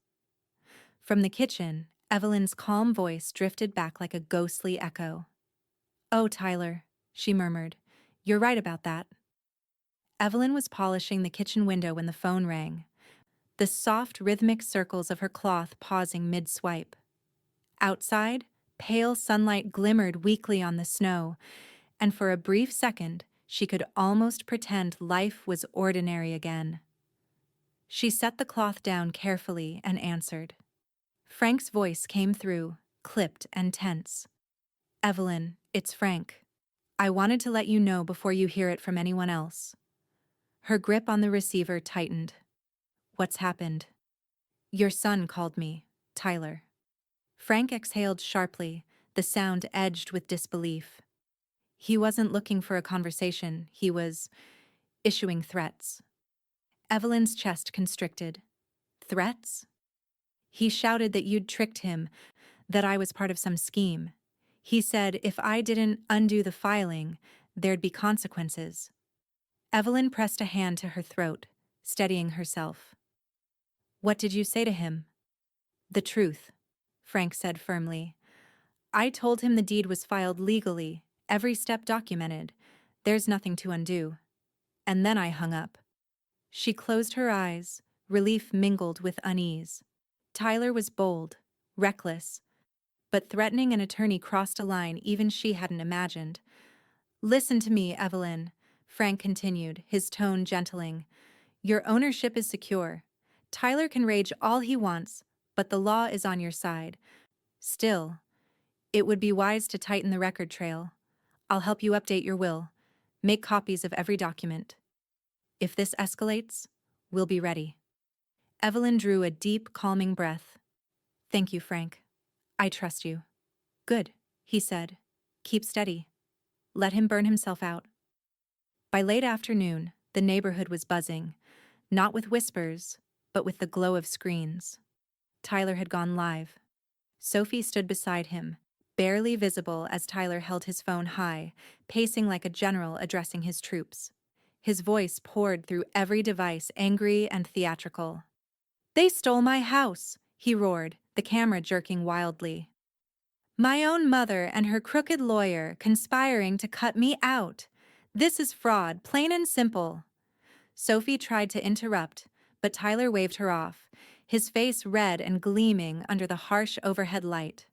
From the kitchen, Evelyn's calm voice drifted back like a ghostly echo. "Oh, Tyler," she murmured, "you're right about that." Evelyn was polishing the kitchen window when the phone rang, the soft, rhythmic circles of her cloth pausing mid-swipe. Outside, pale sunlight glimmered weakly on the snow, and for a brief second, she could almost pretend life was ordinary again. She set the cloth down carefully and answered. Frank's voice came through, clipped and tense. "Evelyn, it's Frank. I wanted to let you know before you hear it from anyone else." Her grip on the receiver tightened. "What's happened?" "Your son called me, Tyler." Frank exhaled sharply, the sound edged with disbelief. He wasn't looking for a conversation, he was issuing threats. Evelyn's chest constricted. "Threats?" "He shouted that you'd tricked him, that I was part of some scheme. He said if I didn't undo the filing, there'd be consequences." Evelyn pressed a hand to her throat, steadying herself. "What did you say to him?" "The truth," Frank said firmly. "I told him the deed was filed legally, every step documented. There's nothing to undo." And then I hung up. She closed her eyes, relief mingled with unease. Tyler was bold, reckless, but threatening an attorney crossed a line even she hadn't imagined. "Listen to me, Evelyn," Frank continued, his tone gentling. "Your ownership is secure. Tyler can rage all he wants, but the law is on your side. Still, it would be wise to tighten the record trail. I'll help you update your will. Make copies of every document. If this escalates, we'll be ready." Evelyn drew a deep, calming breath. "Thank you, Frank. I trust you." "Good," he said. "Keep steady. Let him burn himself out." By late afternoon, the neighborhood was buzzing, not with whispers, but with the glow of screens. Tyler had gone live. Sophie stood beside him, barely visible as Tyler held his phone high, pacing like a general addressing his troops. His voice poured through every device, angry and theatrical. "They stole my house," he roared, the camera jerking wildly. "My own mother and her crooked lawyer conspiring to cut me out. This is fraud, plain and simple." Sophie tried to interrupt, but Tyler waved her off, his face red and gleaming under the harsh overhead light.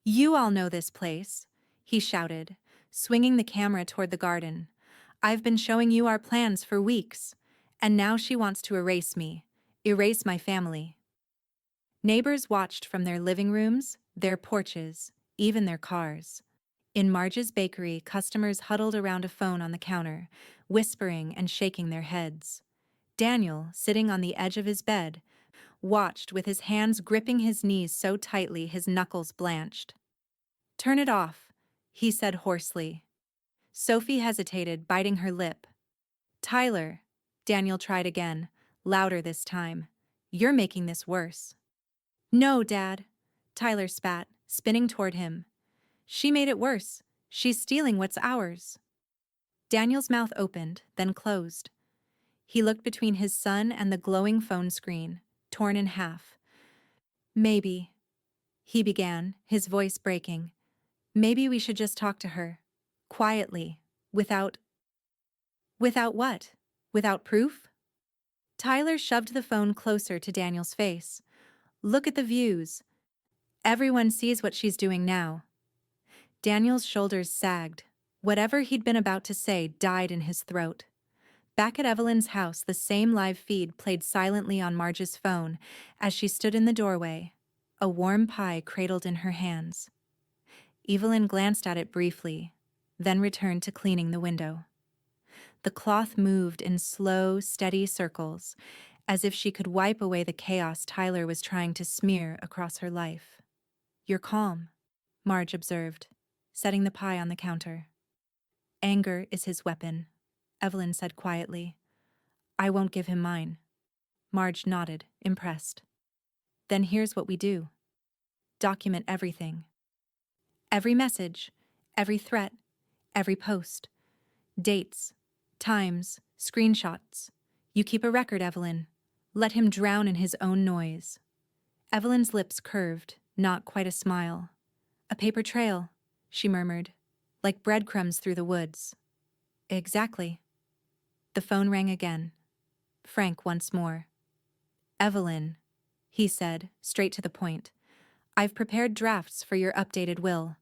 "You all know this place," he shouted, swinging the camera toward the garden. "I've been showing you our plans for weeks, and now she wants to erase me, erase my family." Neighbors watched from their living rooms, their porches, even their cars. In Marge's bakery, customers huddled around a phone on the counter, whispering and shaking their heads. Daniel, sitting on the edge of his bed, watched with his hands gripping his knees so tightly his knuckles blanched. "Turn it off," he said hoarsely. Sophie hesitated, biting her lip. "Tyler," Daniel tried again, louder this time. "You're making this worse." "No, Dad," Tyler spat, spinning toward him. "She made it worse. She's stealing what's ours." Daniel's mouth opened, then closed. He looked between his son and the glowing phone screen, torn in half. "Maybe," he began, his voice breaking. "Maybe we should just talk to her. Quietly. Without—" "Without what? Without proof?" Tyler shoved the phone closer to Daniel's face. "Look at the views. Everyone sees what she's doing now." Daniel's shoulders sagged. Whatever he'd been about to say died in his throat. Back at Evelyn's house, the same live feed played silently on Marge's phone as she stood in the doorway, a warm pie cradled in her hands. Evelyn glanced at it briefly, then returned to cleaning the window. The cloth moved in slow, steady circles, as if she could wipe away the chaos Tyler was trying to smear across her life. "You're calm," Marge observed, setting the pie on the counter. "Anger is his weapon," Evelyn said quietly. "I won't give him mine." Marge nodded, impressed. "Then here's what we do. Document everything. Every message, every threat, every post. Dates, times, screenshots. You keep a record, Evelyn. Let him drown in his own noise." Evelyn's lips curved, not quite a smile. "A paper trail," she murmured, "like breadcrumbs through the woods." "Exactly." The phone rang again. Frank once more. "Evelyn," he said, straight to the point, "I've prepared drafts for your updated will.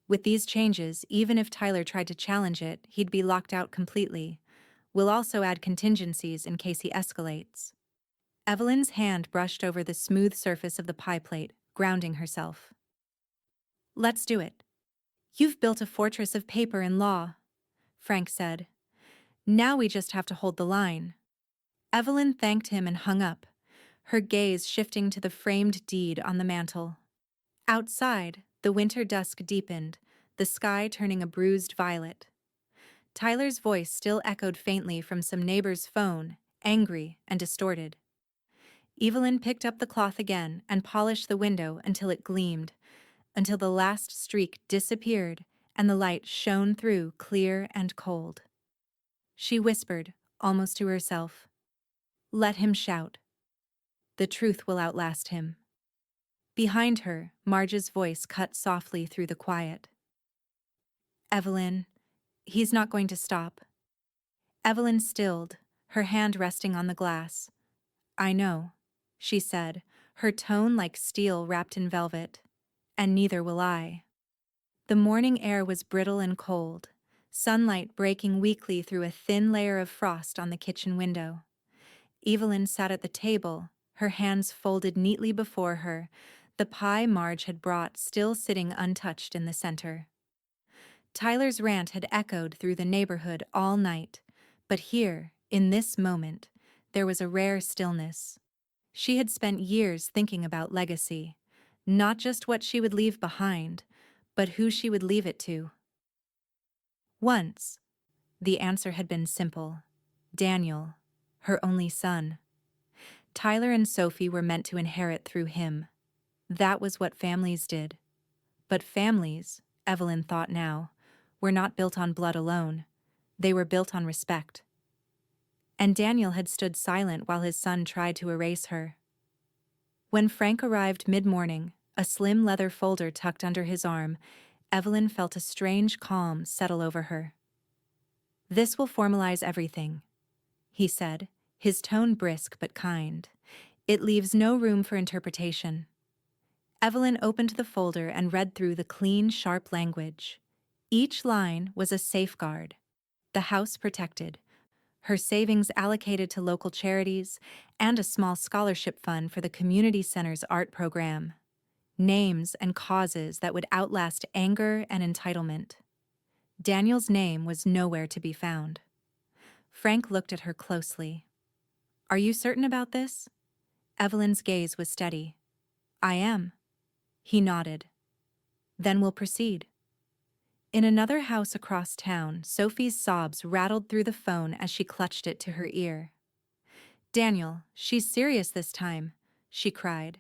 With these changes, even if Tyler tried to challenge it, he'd be locked out completely. We'll also add contingencies in case he escalates." Evelyn's hand brushed over the smooth surface of the pie plate, grounding herself. "Let's do it." "You've built a fortress of paper and law," Frank said. "Now we just have to hold the line." Evelyn thanked him and hung up, her gaze shifting to the framed deed on the mantel. Outside, the winter dusk deepened, the sky turning a bruised violet. Tyler's voice still echoed faintly from some neighbor's phone, angry and distorted. Evelyn picked up the cloth again and polished the window until it gleamed, until the last streak disappeared and the light shone through clear and cold. She whispered, almost to herself, "Let him shout. The truth will outlast him." Behind her, Marge's voice cut softly through the quiet. "Evelyn, he's not going to stop." Evelyn stilled, her hand resting on the glass. "I know," she said, her tone like steel wrapped in velvet. "And neither will I." The morning air was brittle and cold, sunlight breaking weakly through a thin layer of frost on the kitchen window. Evelyn sat at the table, her hands folded neatly before her, the pie Marge had brought still sitting untouched in the center. Tyler's rant had echoed through the neighborhood all night, but here, in this moment, there was a rare stillness. She had spent years thinking about legacy, not just what she would leave behind, but who she would leave it to. Once, the answer had been simple: Daniel, her only son. Tyler and Sophie were meant to inherit through him. That was what families did. But families, Evelyn thought now, were not built on blood alone. They were built on respect. And Daniel had stood silent while his son tried to erase her. When Frank arrived mid-morning, a slim leather folder tucked under his arm, Evelyn felt a strange calm settle over her. "This will formalize everything," he said, his tone brisk but kind. "It leaves no room for interpretation." Evelyn opened the folder and read through the clean, sharp language. Each line was a safeguard. The house protected, her savings allocated to local charities, and a small scholarship fund for the community center's art program. Names and causes that would outlast anger and entitlement. Daniel's name was nowhere to be found. Frank looked at her closely. "Are you certain about this?" Evelyn's gaze was steady. "I am." He nodded. "Then we'll proceed." In another house across town, Sophie's sobs rattled through the phone as she clutched it to her ear. "Daniel, she's serious this time," she cried.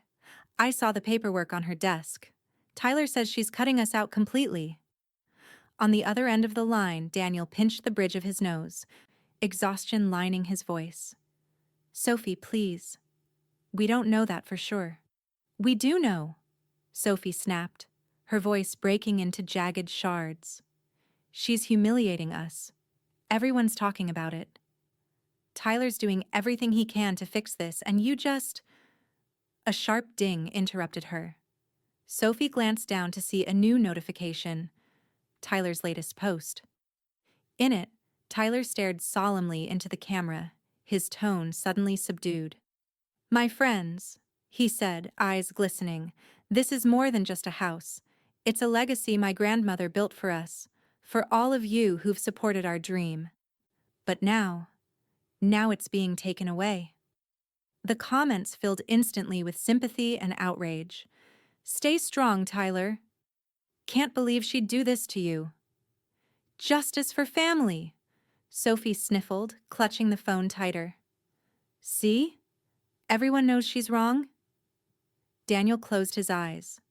"I saw the paperwork on her desk. Tyler says she's cutting us out completely." On the other end of the line, Daniel pinched the bridge of his nose, exhaustion lining his voice. "Sophie, please. We don't know that for sure." "We do know," Sophie snapped, her voice breaking into jagged shards. "She's humiliating us. Everyone's talking about it. Tyler's doing everything he can to fix this, and you just—" A sharp ding interrupted her. Sophie glanced down to see a new notification, Tyler's latest post. In it, Tyler stared solemnly into the camera, his tone suddenly subdued. "My friends," he said, eyes glistening, "this is more than just a house. It's a legacy my grandmother built for us. For all of you who've supported our dream. But now it's being taken away. The comments filled instantly with sympathy and outrage. Stay strong, Tyler. Can't believe she'd do this to you. Justice for family. Sophie sniffled, clutching the phone tighter. See? Everyone knows she's wrong. Daniel closed his eyes.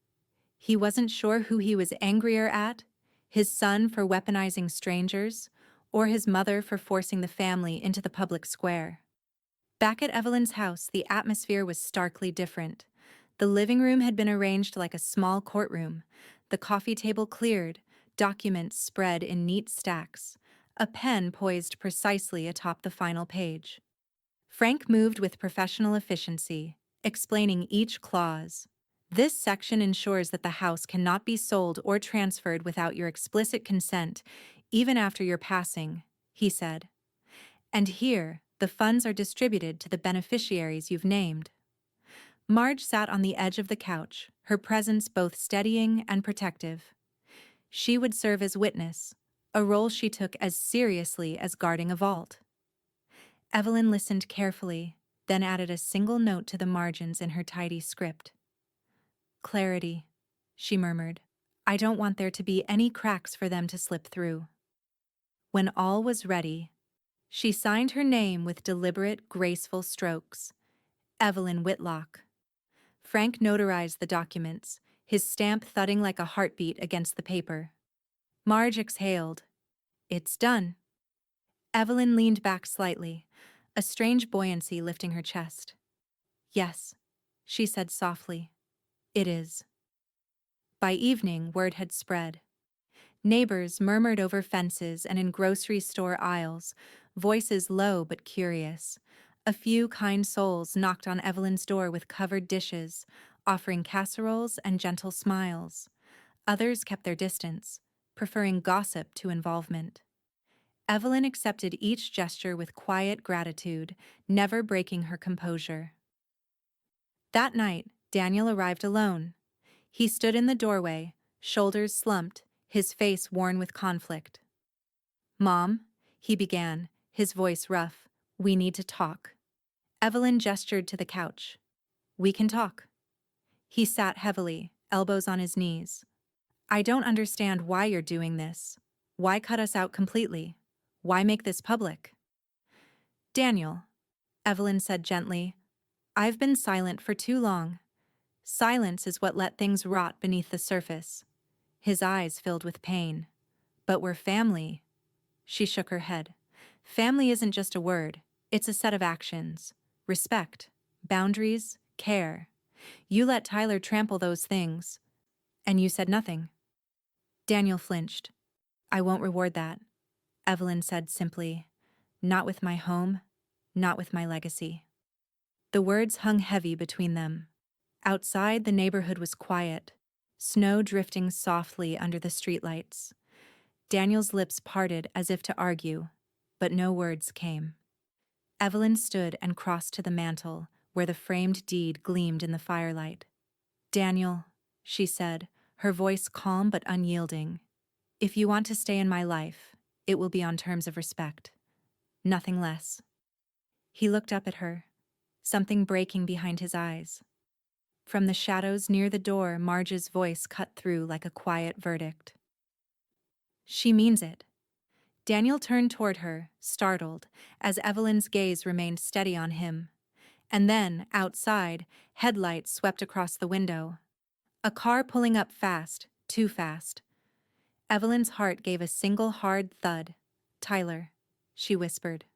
He wasn't sure who he was angrier at, his son for weaponizing strangers, or his mother for forcing the family into the public square. Back at Evelyn's house, the atmosphere was starkly different. The living room had been arranged like a small courtroom, the coffee table cleared, documents spread in neat stacks, a pen poised precisely atop the final page. Frank moved with professional efficiency, explaining each clause. This section ensures that the house cannot be sold or transferred without your explicit consent, even after your passing, he said. And here, the funds are distributed to the beneficiaries you've named. Marge sat on the edge of the couch, her presence both steadying and protective. She would serve as witness, a role she took as seriously as guarding a vault. Evelyn listened carefully, then added a single note to the margins in her tidy script. Clarity, she murmured. I don't want there to be any cracks for them to slip through. When all was ready, she signed her name with deliberate, graceful strokes. Evelyn Whitlock. Frank notarized the documents, his stamp thudding like a heartbeat against the paper. Marge exhaled. It's done. Evelyn leaned back slightly, a strange buoyancy lifting her chest. Yes, she said softly. It is. By evening, word had spread. Neighbors murmured over fences and in grocery store aisles, voices low but curious. A few kind souls knocked on Evelyn's door with covered dishes, offering casseroles and gentle smiles. Others kept their distance, preferring gossip to involvement. Evelyn accepted each gesture with quiet gratitude, never breaking her composure. That night, Daniel arrived alone. He stood in the doorway, shoulders slumped, his face worn with conflict. Mom, he began, his voice rough, we need to talk. Evelyn gestured to the couch. We can talk. He sat heavily, elbows on his knees. I don't understand why you're doing this. Why cut us out completely? Why make this public? Daniel, Evelyn said gently, I've been silent for too long. Silence is what let things rot beneath the surface. His eyes filled with pain. But we're family. She shook her head. Family isn't just a word. It's a set of actions. Respect, boundaries, care. You let Tyler trample those things. And you said nothing. Daniel flinched. I won't reward that, Evelyn said simply. Not with my home, not with my legacy. The words hung heavy between them. Outside, the neighborhood was quiet, snow drifting softly under the streetlights. Daniel's lips parted as if to argue, but no words came. Evelyn stood and crossed to the mantel, where the framed deed gleamed in the firelight. Daniel, she said, her voice calm but unyielding, if you want to stay in my life, it will be on terms of respect. Nothing less. He looked up at her, something breaking behind his eyes. From the shadows near the door, Marge's voice cut through like a quiet verdict. She means it. Daniel turned toward her, startled, as Evelyn's gaze remained steady on him. And then, outside, headlights swept across the window. A car pulling up fast, too fast. Evelyn's heart gave a single hard thud. Tyler, she whispered.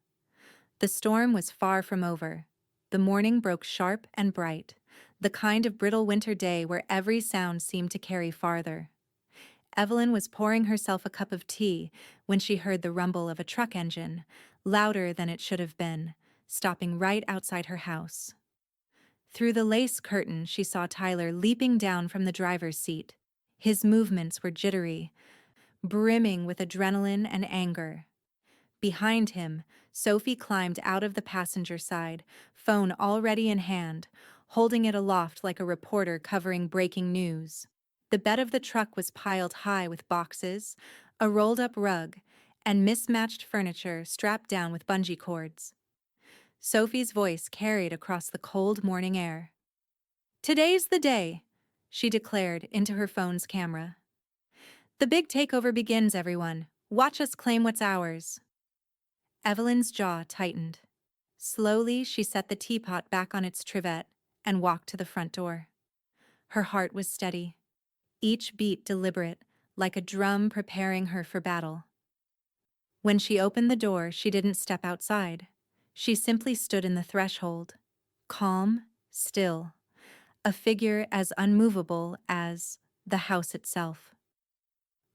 The storm was far from over. The morning broke sharp and bright, the kind of brittle winter day where every sound seemed to carry farther. Evelyn was pouring herself a cup of tea when she heard the rumble of a truck engine, louder than it should have been, stopping right outside her house. Through the lace curtain, she saw Tyler leaping down from the driver's seat. His movements were jittery, brimming with adrenaline and anger. Behind him, Sophie climbed out of the passenger side, phone already in hand, holding it aloft like a reporter covering breaking news. The bed of the truck was piled high with boxes, a rolled-up rug, and mismatched furniture strapped down with bungee cords. Sophie's voice carried across the cold morning air. "Today's the day," she declared into her phone's camera. "The big takeover begins, everyone. Watch us claim what's ours." Evelyn's jaw tightened. Slowly, she set the teapot back on its trivet and walked to the front door. Her heart was steady, each beat deliberate, like a drum preparing her for battle. When she opened the door, she didn't step outside. She simply stood in the threshold, calm, still, a figure as unmovable as the house itself.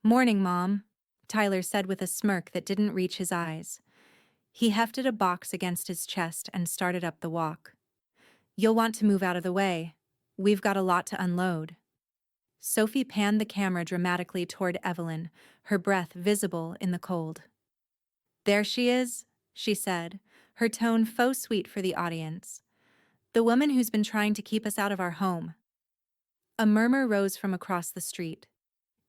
"Morning, Mom," Tyler said with a smirk that didn't reach his eyes. He hefted a box against his chest and started up the walk. "You'll want to move out of the way. We've got a lot to unload." Sophie panned the camera dramatically toward Evelyn, her breath visible in the cold. "There she is," she said, her tone faux sweet for the audience. "The woman who's been trying to keep us out of our home." A murmur rose from across the street.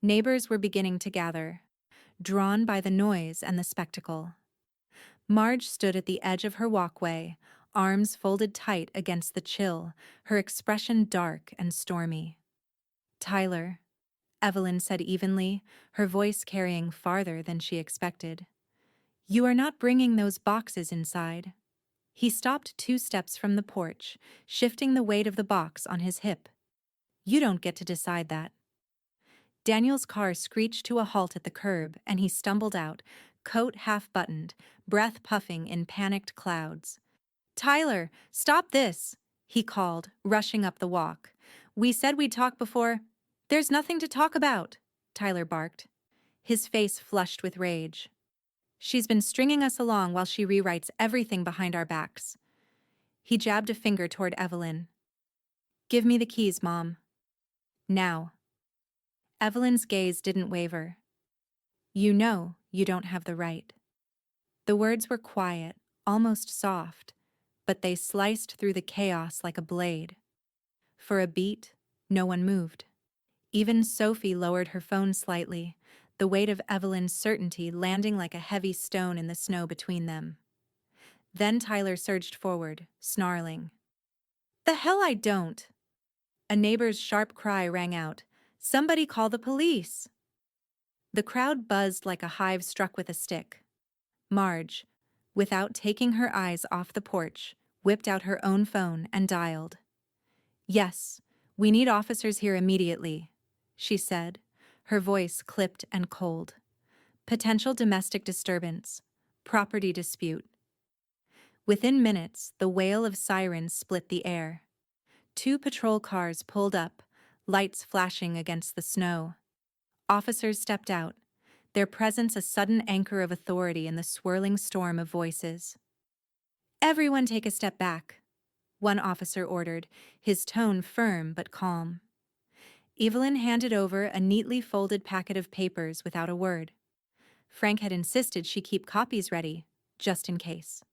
Neighbors were beginning to gather, drawn by the noise and the spectacle. Marge stood at the edge of her walkway, arms folded tight against the chill, her expression dark and stormy. "Tyler," Evelyn said evenly, her voice carrying farther than she expected. "You are not bringing those boxes inside." He stopped 2 steps from the porch, shifting the weight of the box on his hip. "You don't get to decide that." Daniel's car screeched to a halt at the curb, and he stumbled out, coat half-buttoned, breath puffing in panicked clouds. "Tyler, stop this!" he called, rushing up the walk. "We said we'd talk before—" "There's nothing to talk about," Tyler barked, his face flushed with rage. "She's been stringing us along while she rewrites everything behind our backs." He jabbed a finger toward Evelyn. "Give me the keys, Mom. Now." Evelyn's gaze didn't waver. "You know you don't have the right." The words were quiet, almost soft, but they sliced through the chaos like a blade. For a beat, no one moved. Even Sophie lowered her phone slightly, the weight of Evelyn's certainty landing like a heavy stone in the snow between them. Then Tyler surged forward, snarling. "The hell I don't!" A neighbor's sharp cry rang out. "Somebody call the police!" The crowd buzzed like a hive struck with a stick. Marge, without taking her eyes off the porch, whipped out her own phone and dialed. "Yes, we need officers here immediately," she said, her voice clipped and cold. "Potential domestic disturbance. Property dispute." Within minutes, the wail of sirens split the air. 2 patrol cars pulled up, lights flashing against the snow. Officers stepped out, their presence a sudden anchor of authority in the swirling storm of voices. "Everyone take a step back," one officer ordered, his tone firm but calm. Evelyn handed over a neatly folded packet of papers without a word. Frank had insisted she keep copies ready, just in case.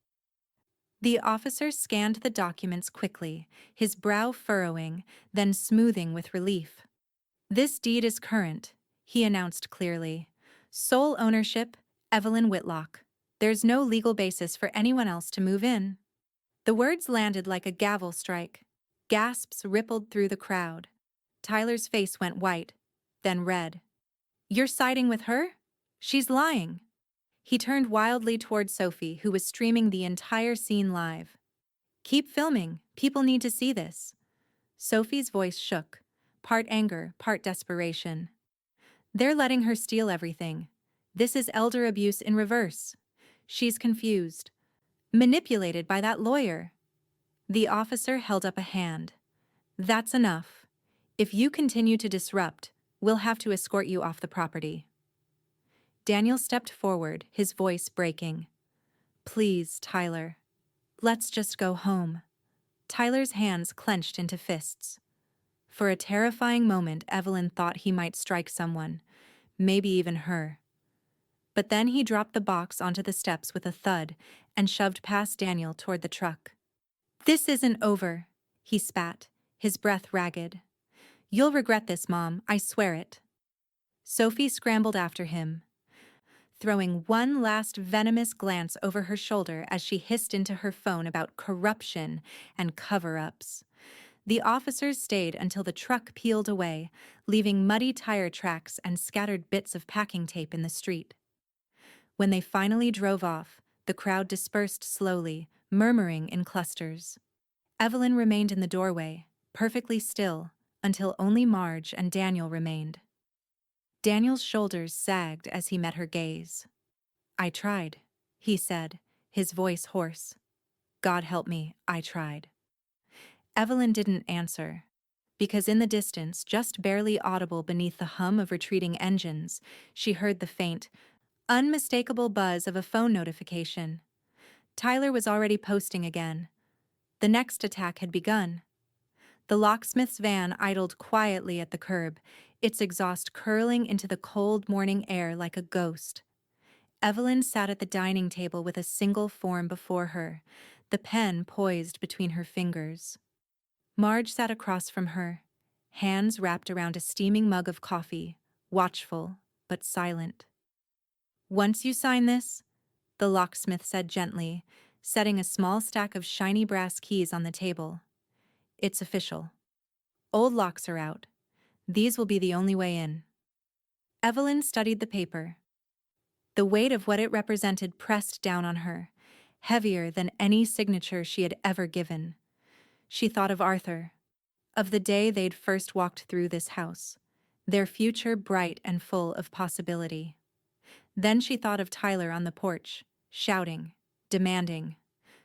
The officer scanned the documents quickly, his brow furrowing, then smoothing with relief. "This deed is current," he announced clearly. "Sole ownership, Evelyn Whitlock. There's no legal basis for anyone else to move in." The words landed like a gavel strike. Gasps rippled through the crowd. Tyler's face went white, then red. "You're siding with her? She's lying." He turned wildly toward Sophie, who was streaming the entire scene live. "Keep filming. People need to see this." Sophie's voice shook, part anger, part desperation. "They're letting her steal everything. This is elder abuse in reverse. She's confused. Manipulated by that lawyer." The officer held up a hand. "That's enough. If you continue to disrupt, we'll have to escort you off the property." Daniel stepped forward, his voice breaking. "Please, Tyler. Let's just go home." Tyler's hands clenched into fists. For a terrifying moment, Evelyn thought he might strike someone, maybe even her. But then he dropped the box onto the steps with a thud and shoved past Daniel toward the truck. "This isn't over," he spat, his breath ragged. "You'll regret this, Mom, I swear it." Sophie scrambled after him. throwing one last venomous glance over her shoulder as she hissed into her phone about corruption and cover-ups. The officers stayed until the truck peeled away, leaving muddy tire tracks and scattered bits of packing tape in the street. When they finally drove off, the crowd dispersed slowly, murmuring in clusters. Evelyn remained in the doorway, perfectly still, until only Marge and Daniel remained. Daniel's shoulders sagged as he met her gaze. "I tried," he said, his voice hoarse. "God help me, I tried." Evelyn didn't answer, because in the distance, just barely audible beneath the hum of retreating engines, she heard the faint, unmistakable buzz of a phone notification. Tyler was already posting again. The next attack had begun. The locksmith's van idled quietly at the curb, its exhaust curling into the cold morning air like a ghost. Evelyn sat at the dining table with a single form before her, the pen poised between her fingers. Marge sat across from her, hands wrapped around a steaming mug of coffee, watchful but silent. "Once you sign this," the locksmith said gently, setting a small stack of shiny brass keys on the table, "it's official. Old locks are out. These will be the only way in." Evelyn studied the paper. The weight of what it represented pressed down on her, heavier than any signature she had ever given. She thought of Arthur, of the day they'd first walked through this house, their future bright and full of possibility. Then she thought of Tyler on the porch, shouting, demanding,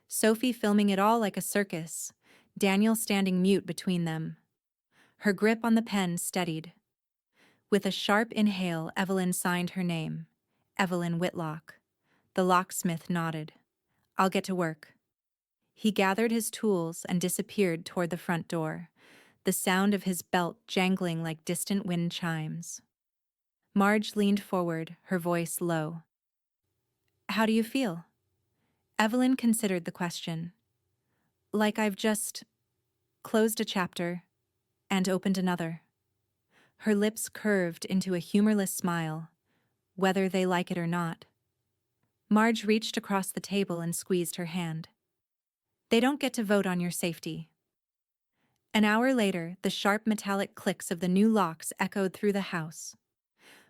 Sophie filming it all like a circus, Daniel standing mute between them. Her grip on the pen steadied. With a sharp inhale, Evelyn signed her name, Evelyn Whitlock. The locksmith nodded. "I'll get to work." He gathered his tools and disappeared toward the front door, the sound of his belt jangling like distant wind chimes. Marge leaned forward, her voice low. "How do you feel?" Evelyn considered the question. "Like I've just closed a chapter and opened another." Her lips curved into a humorless smile, whether they like it or not. Marge reached across the table and squeezed her hand. "They don't get to vote on your safety." An hour later, the sharp metallic clicks of the new locks echoed through the house.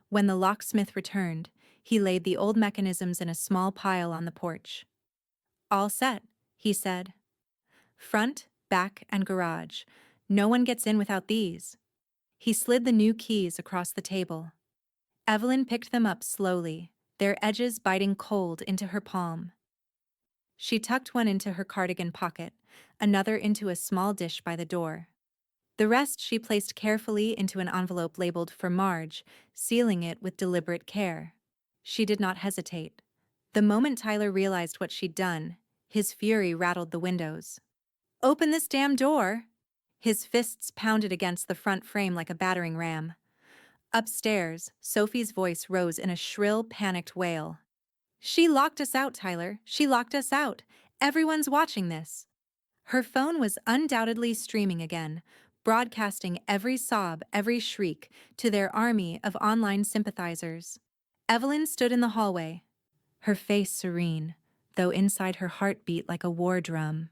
When the locksmith returned, he laid the old mechanisms in a small pile on the porch. "All set," he said. "Front, back, and garage. No one gets in without these." He slid the new keys across the table. Evelyn picked them up slowly, their edges biting cold into her palm. She tucked one into her cardigan pocket, another into a small dish by the door. The rest she placed carefully into an envelope labeled "For Marge," sealing it with deliberate care. She did not hesitate. The moment Tyler realized what she'd done, his fury rattled the windows. "Open this damn door!" His fists pounded against the front frame like a battering ram. Upstairs, Sophie's voice rose in a shrill, panicked wail. "She locked us out, Tyler. She locked us out. Everyone's watching this." Her phone was undoubtedly streaming again, broadcasting every sob, every shriek, to their army of online sympathizers. Evelyn stood in the hallway, her face serene, though inside her heart beat like a war drum.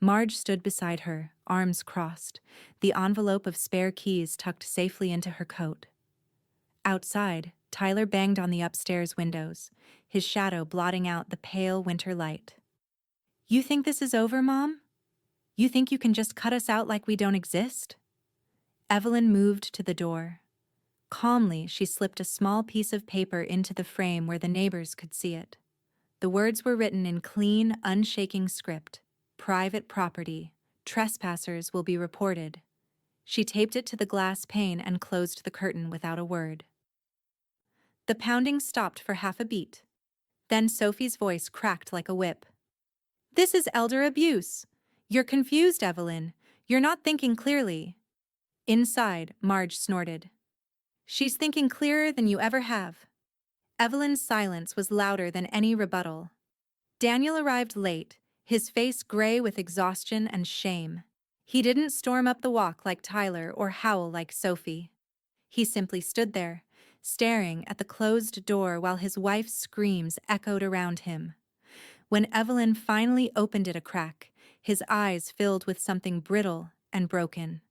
Marge stood beside her, arms crossed, the envelope of spare keys tucked safely into her coat. Outside, Tyler banged on the upstairs windows, his shadow blotting out the pale winter light. "You think this is over, Mom? You think you can just cut us out like we don't exist?" Evelyn moved to the door. Calmly, she slipped a small piece of paper into the frame where the neighbors could see it. The words were written in clean, unshaking script. "Private property. Trespassers will be reported." She taped it to the glass pane and closed the curtain without a word. The pounding stopped for half a beat. Then Sophie's voice cracked like a whip. "This is elder abuse. You're confused, Evelyn. You're not thinking clearly." Inside, Marge snorted. "She's thinking clearer than you ever have." Evelyn's silence was louder than any rebuttal. Daniel arrived late, his face gray with exhaustion and shame. He didn't storm up the walk like Tyler or howl like Sophie. He simply stood there, staring at the closed door while his wife's screams echoed around him. When Evelyn finally opened it a crack, his eyes filled with something brittle and broken.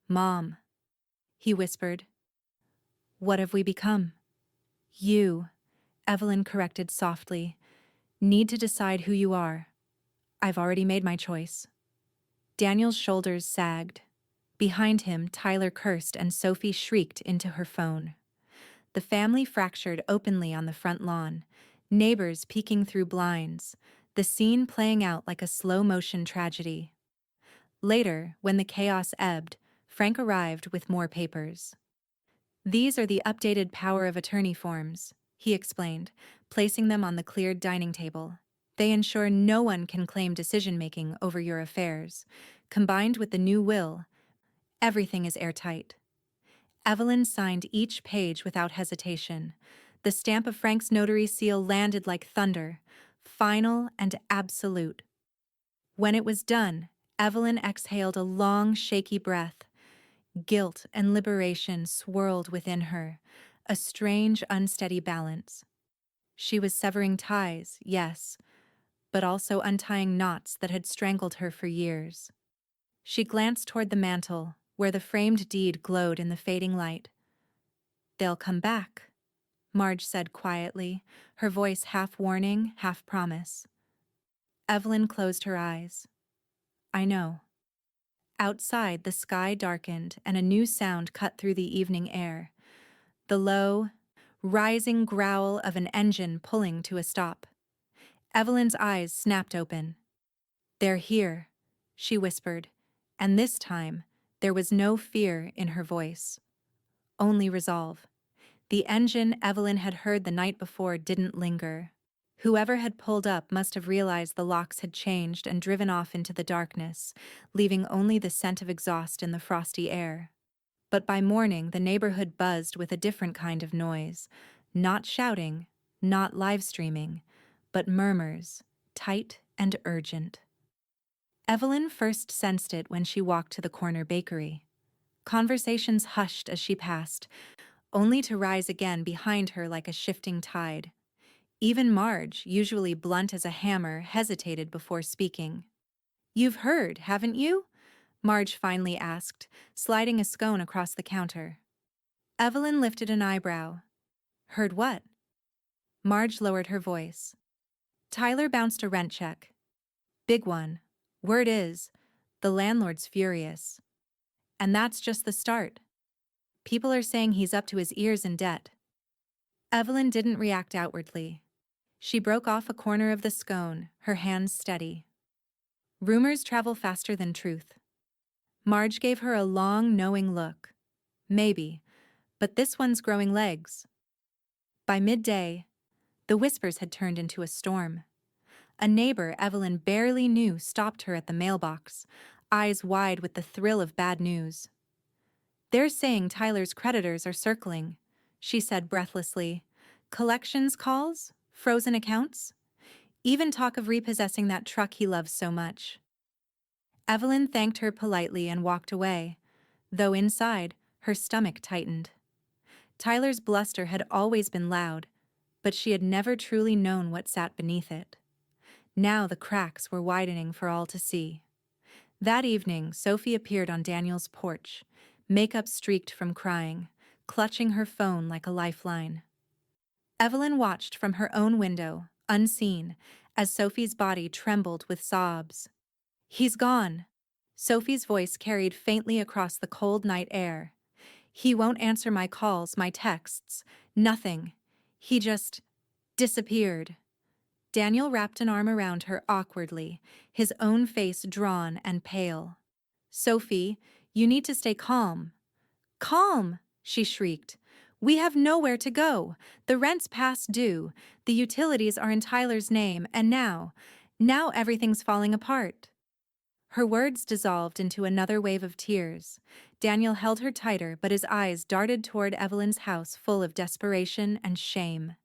"Mom," he whispered. "What have we become?" "You," Evelyn corrected softly, "need to decide who you are. I've already made my choice." Daniel's shoulders sagged. Behind him, Tyler cursed and Sophie shrieked into her phone. The family fractured openly on the front lawn, neighbors peeking through blinds, the scene playing out like a slow-motion tragedy. Later, when the chaos ebbed, Frank arrived with more papers. "These are the updated power of attorney forms," he explained, placing them on the cleared dining table. "They ensure no one can claim decision-making over your affairs. Combined with the new will, everything is airtight." Evelyn signed each page without hesitation. The stamp of Frank's notary seal landed like thunder, final and absolute. When it was done, Evelyn exhaled a long, shaky breath. Guilt and liberation swirled within her, a strange, unsteady balance. She was severing ties, yes, but also untying knots that had strangled her for years. She glanced toward the mantel, where the framed deed glowed in the fading light. "They'll come back," Marge said quietly, her voice half warning, half promise. Evelyn closed her eyes. "I know." Outside, the sky darkened and a new sound cut through the evening air. The low, rising growl of an engine pulling to a stop. Evelyn's eyes snapped open. "They're here," she whispered, and this time there was no fear in her voice. Only resolve. The engine Evelyn had heard the night before didn't linger. Whoever had pulled up must have realized the locks had changed and driven off into the darkness, leaving only the scent of exhaust in the frosty air. But by morning, the neighborhood buzzed with a different kind of noise. Not shouting, not live streaming, but murmurs, tight and urgent. Evelyn first sensed it when she walked to the corner bakery. Conversations hushed as she passed, only to rise again behind her like a shifting tide. Even Marge, usually blunt as a hammer, hesitated before speaking. "You've heard, haven't you?" Marge finally asked, sliding a scone across the counter. Evelyn lifted an eyebrow. "Heard what?" Marge lowered her voice. "Tyler bounced a rent check. Big one. Word is, the landlord's furious. And that's just the start. People are saying he's up to his ears in debt." Evelyn didn't react outwardly. She broke off a corner of the scone, her hands steady. "Rumors travel faster than truth." Marge gave her a long, knowing look. "Maybe, but this one's growing legs." By midday, the whispers had turned into a storm. A neighbor Evelyn barely knew stopped her at the mailbox, eyes wide with the thrill of bad news. "They're saying Tyler's creditors are circling," she said breathlessly. "Collections calls? Frozen accounts? Even talk of repossessing that truck he loves so much." Evelyn thanked her politely and walked away, though inside, her stomach tightened. Tyler's bluster had always been loud, but she had never truly known what sat beneath it. Now the cracks were widening for all to see. That evening, Sophie appeared on Daniel's porch, makeup streaked from crying, clutching her phone like a lifeline. Evelyn watched from her own window, unseen, as Sophie's body trembled with sobs. "He's gone," Sophie's voice carried faintly across the cold night air. "He won't answer my calls, my texts, nothing. He just disappeared." Daniel wrapped an arm around her awkwardly, his own face drawn and pale. "Sophie, you need to stay calm." "Calm!" she shrieked. "We have nowhere to go. The rent's past due. The utilities are in Tyler's name, and now everything's falling apart." Her words dissolved into another wave of tears. Daniel held her tighter, but his eyes darted toward Evelyn's house full of desperation and shame.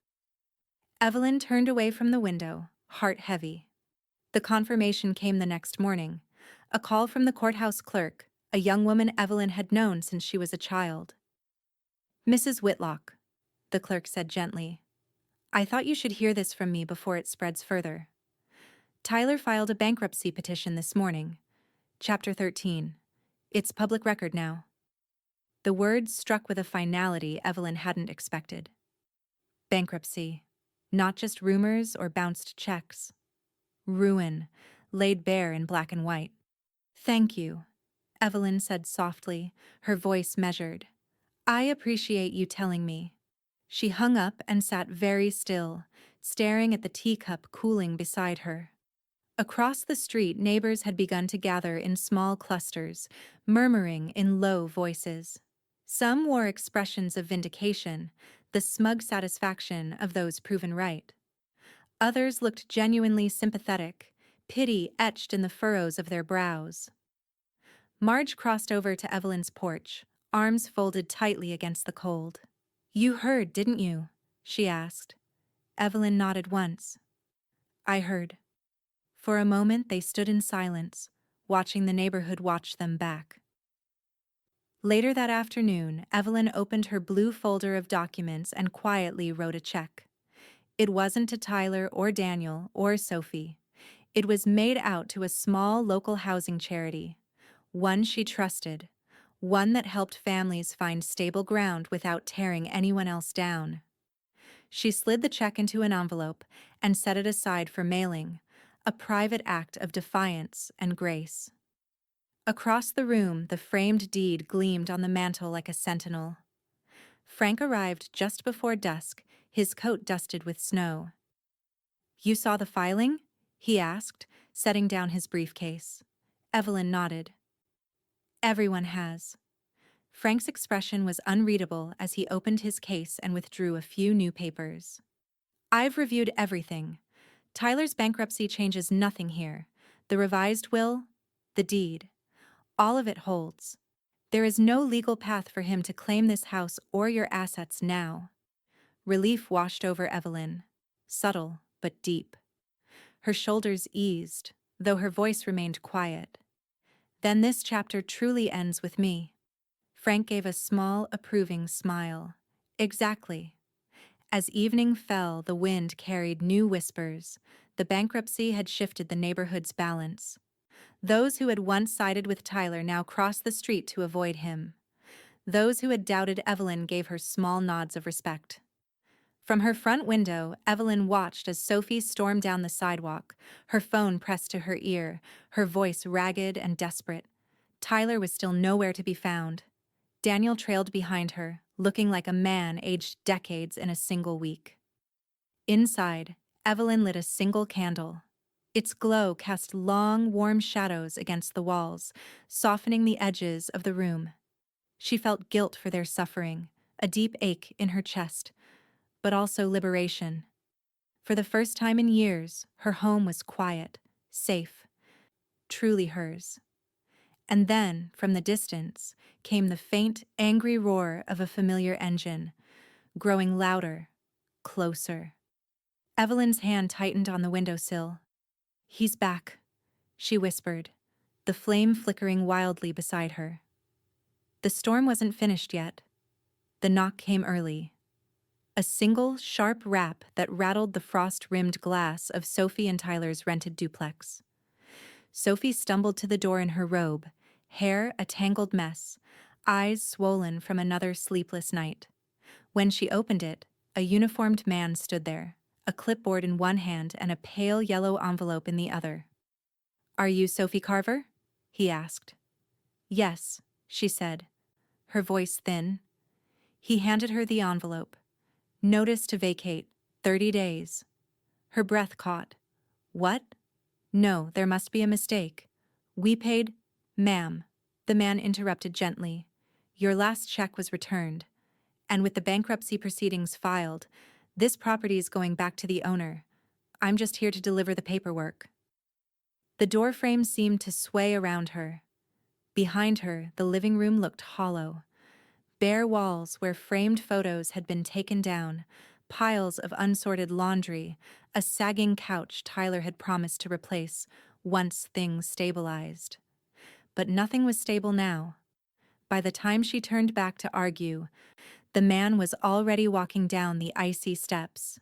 Evelyn turned away from the window, heart heavy. The confirmation came the next morning. A call from the courthouse clerk, a young woman Evelyn had known since she was a child. Mrs. Whitlock, the clerk said gently, I thought you should hear this from me before it spreads further. Tyler filed a bankruptcy petition this morning. Chapter 13. It's public record now. The words struck with a finality Evelyn hadn't expected. Bankruptcy. Not just rumors or bounced checks. Ruin, laid bare in black and white. Thank you, Evelyn said softly, her voice measured. I appreciate you telling me. She hung up and sat very still, staring at the teacup cooling beside her. Across the street, neighbors had begun to gather in small clusters, murmuring in low voices. Some wore expressions of vindication, the smug satisfaction of those proven right. Others looked genuinely sympathetic, pity etched in the furrows of their brows. Marge crossed over to Evelyn's porch, arms folded tightly against the cold. You heard, didn't you? She asked. Evelyn nodded once. I heard. For a moment they stood in silence, watching the neighborhood watch them back. Later that afternoon, Evelyn opened her blue folder of documents and quietly wrote a check. It wasn't to Tyler or Daniel or Sophie. It was made out to a small local housing charity, one she trusted, one that helped families find stable ground without tearing anyone else down. She slid the check into an envelope and set it aside for mailing, a private act of defiance and grace. Across the room, the framed deed gleamed on the mantel like a sentinel. Frank arrived just before dusk, his coat dusted with snow. You saw the filing? He asked, setting down his briefcase. Evelyn nodded. Everyone has. Frank's expression was unreadable as he opened his case and withdrew a few new papers. I've reviewed everything. Tyler's bankruptcy changes nothing here. The revised will, the deed, all of it holds. There is no legal path for him to claim this house or your assets now. Relief washed over Evelyn, subtle but deep. Her shoulders eased, though her voice remained quiet. Then this chapter truly ends with me. Frank gave a small, approving smile. Exactly. As evening fell, the wind carried new whispers. The bankruptcy had shifted the neighborhood's balance. Those who had once sided with Tyler now crossed the street to avoid him. Those who had doubted Evelyn gave her small nods of respect. From her front window, Evelyn watched as Sophie stormed down the sidewalk, her phone pressed to her ear, her voice ragged and desperate. Tyler was still nowhere to be found. Daniel trailed behind her, looking like a man aged decades in a single week. Inside, Evelyn lit a single candle. Its glow cast long, warm shadows against the walls, softening the edges of the room. She felt guilt for their suffering, a deep ache in her chest, but also liberation. For the first time in years, her home was quiet, safe, truly hers. And then, from the distance, came the faint, angry roar of a familiar engine, growing louder, closer. Evelyn's hand tightened on the windowsill. He's back, she whispered, the flame flickering wildly beside her. The storm wasn't finished yet. The knock came early. A single, sharp rap that rattled the frost-rimmed glass of Sophie and Tyler's rented duplex. Sophie stumbled to the door in her robe, hair a tangled mess, eyes swollen from another sleepless night. When she opened it, a uniformed man stood there, a clipboard in one hand and a pale yellow envelope in the other. Are you Sophie Carver? He asked. Yes, she said, her voice thin. He handed her the envelope. Notice to vacate, 30 days. Her breath caught. What? No, there must be a mistake. We paid... Ma'am, the man interrupted gently. Your last check was returned, and with the bankruptcy proceedings filed, this property is going back to the owner. I'm just here to deliver the paperwork. The doorframe seemed to sway around her. Behind her, the living room looked hollow. Bare walls where framed photos had been taken down, piles of unsorted laundry, a sagging couch Tyler had promised to replace once things stabilized. But nothing was stable now. By the time she turned back to argue, The man was already walking down the icy steps.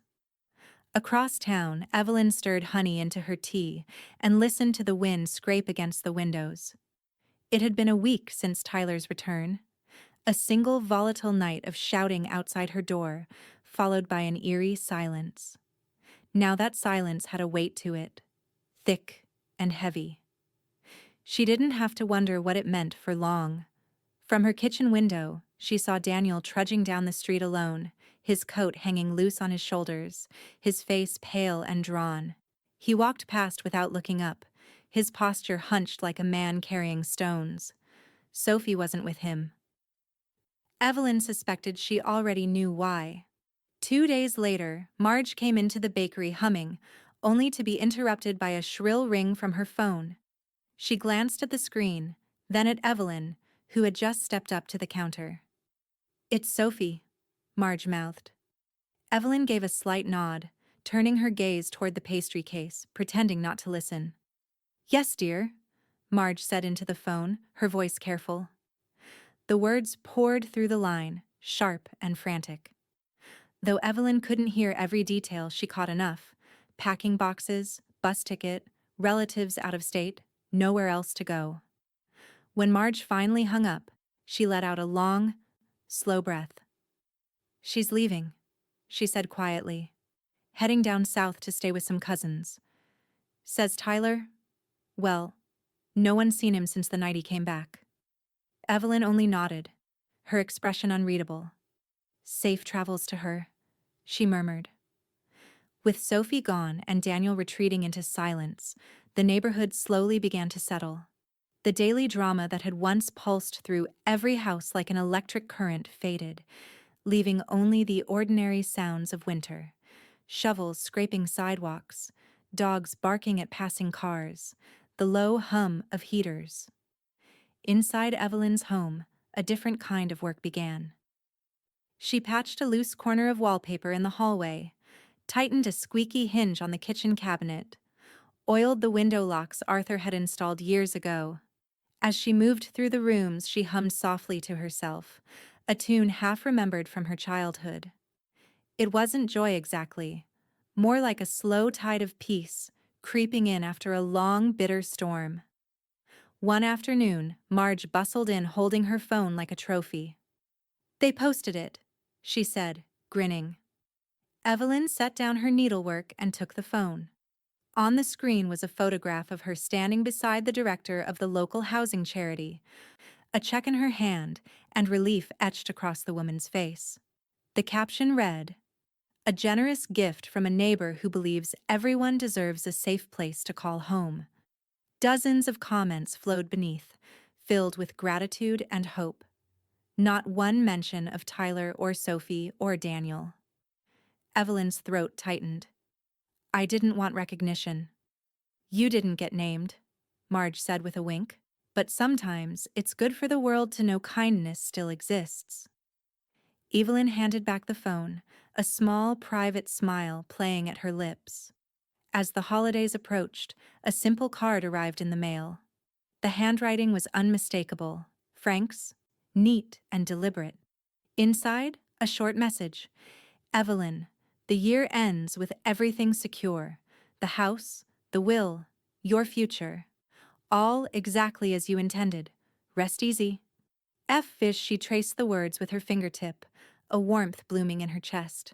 Across town, Evelyn stirred honey into her tea and listened to the wind scrape against the windows. It had been a week since Tyler's return, a single volatile night of shouting outside her door, followed by an eerie silence. Now that silence had a weight to it, thick and heavy. She didn't have to wonder what it meant for long. From her kitchen window, she saw Daniel trudging down the street alone, his coat hanging loose on his shoulders, his face pale and drawn. He walked past without looking up, his posture hunched like a man carrying stones. Sophie wasn't with him. Evelyn suspected she already knew why. 2 days later, Marge came into the bakery humming, only to be interrupted by a shrill ring from her phone. She glanced at the screen, then at Evelyn, who had just stepped up to the counter. "It's Sophie," Marge mouthed. Evelyn gave a slight nod, turning her gaze toward the pastry case, pretending not to listen. "Yes, dear," Marge said into the phone, her voice careful. The words poured through the line, sharp and frantic. Though Evelyn couldn't hear every detail, she caught enough. Packing boxes, bus ticket, relatives out of state, nowhere else to go. When Marge finally hung up, she let out a long, slow breath. "She's leaving," she said quietly. "Heading down south to stay with some cousins. Says Tyler, well, no one's seen him since the night he came back." Evelyn only nodded, her expression unreadable. "Safe travels to her," she murmured. With Sophie gone and Daniel retreating into silence, the neighborhood slowly began to settle. The daily drama that had once pulsed through every house like an electric current faded, leaving only the ordinary sounds of winter. Shovels scraping sidewalks, dogs barking at passing cars, the low hum of heaters. Inside Evelyn's home, a different kind of work began. She patched a loose corner of wallpaper in the hallway, tightened a squeaky hinge on the kitchen cabinet, oiled the window locks Arthur had installed years ago. As she moved through the rooms, she hummed softly to herself, a tune half remembered from her childhood. It wasn't joy exactly, more like a slow tide of peace, creeping in after a long, bitter storm. One afternoon, Marge bustled in holding her phone like a trophy. "They posted it," she said, grinning. Evelyn set down her needlework and took the phone. On the screen was a photograph of her standing beside the director of the local housing charity, a check in her hand and relief etched across the woman's face. The caption read, "A generous gift from a neighbor who believes everyone deserves a safe place to call home." Dozens of comments flowed beneath, filled with gratitude and hope. Not one mention of Tyler or Sophie or Daniel. Evelyn's throat tightened. "I didn't want recognition." "You didn't get named," Marge said with a wink. "But sometimes it's good for the world to know kindness still exists." Evelyn handed back the phone, a small, private smile playing at her lips. As the holidays approached, a simple card arrived in the mail. The handwriting was unmistakable, Frank's, neat and deliberate. Inside, a short message. "Evelyn, the year ends with everything secure. The house, the will, your future. All exactly as you intended. Rest easy." Fish, she traced the words with her fingertip, a warmth blooming in her chest.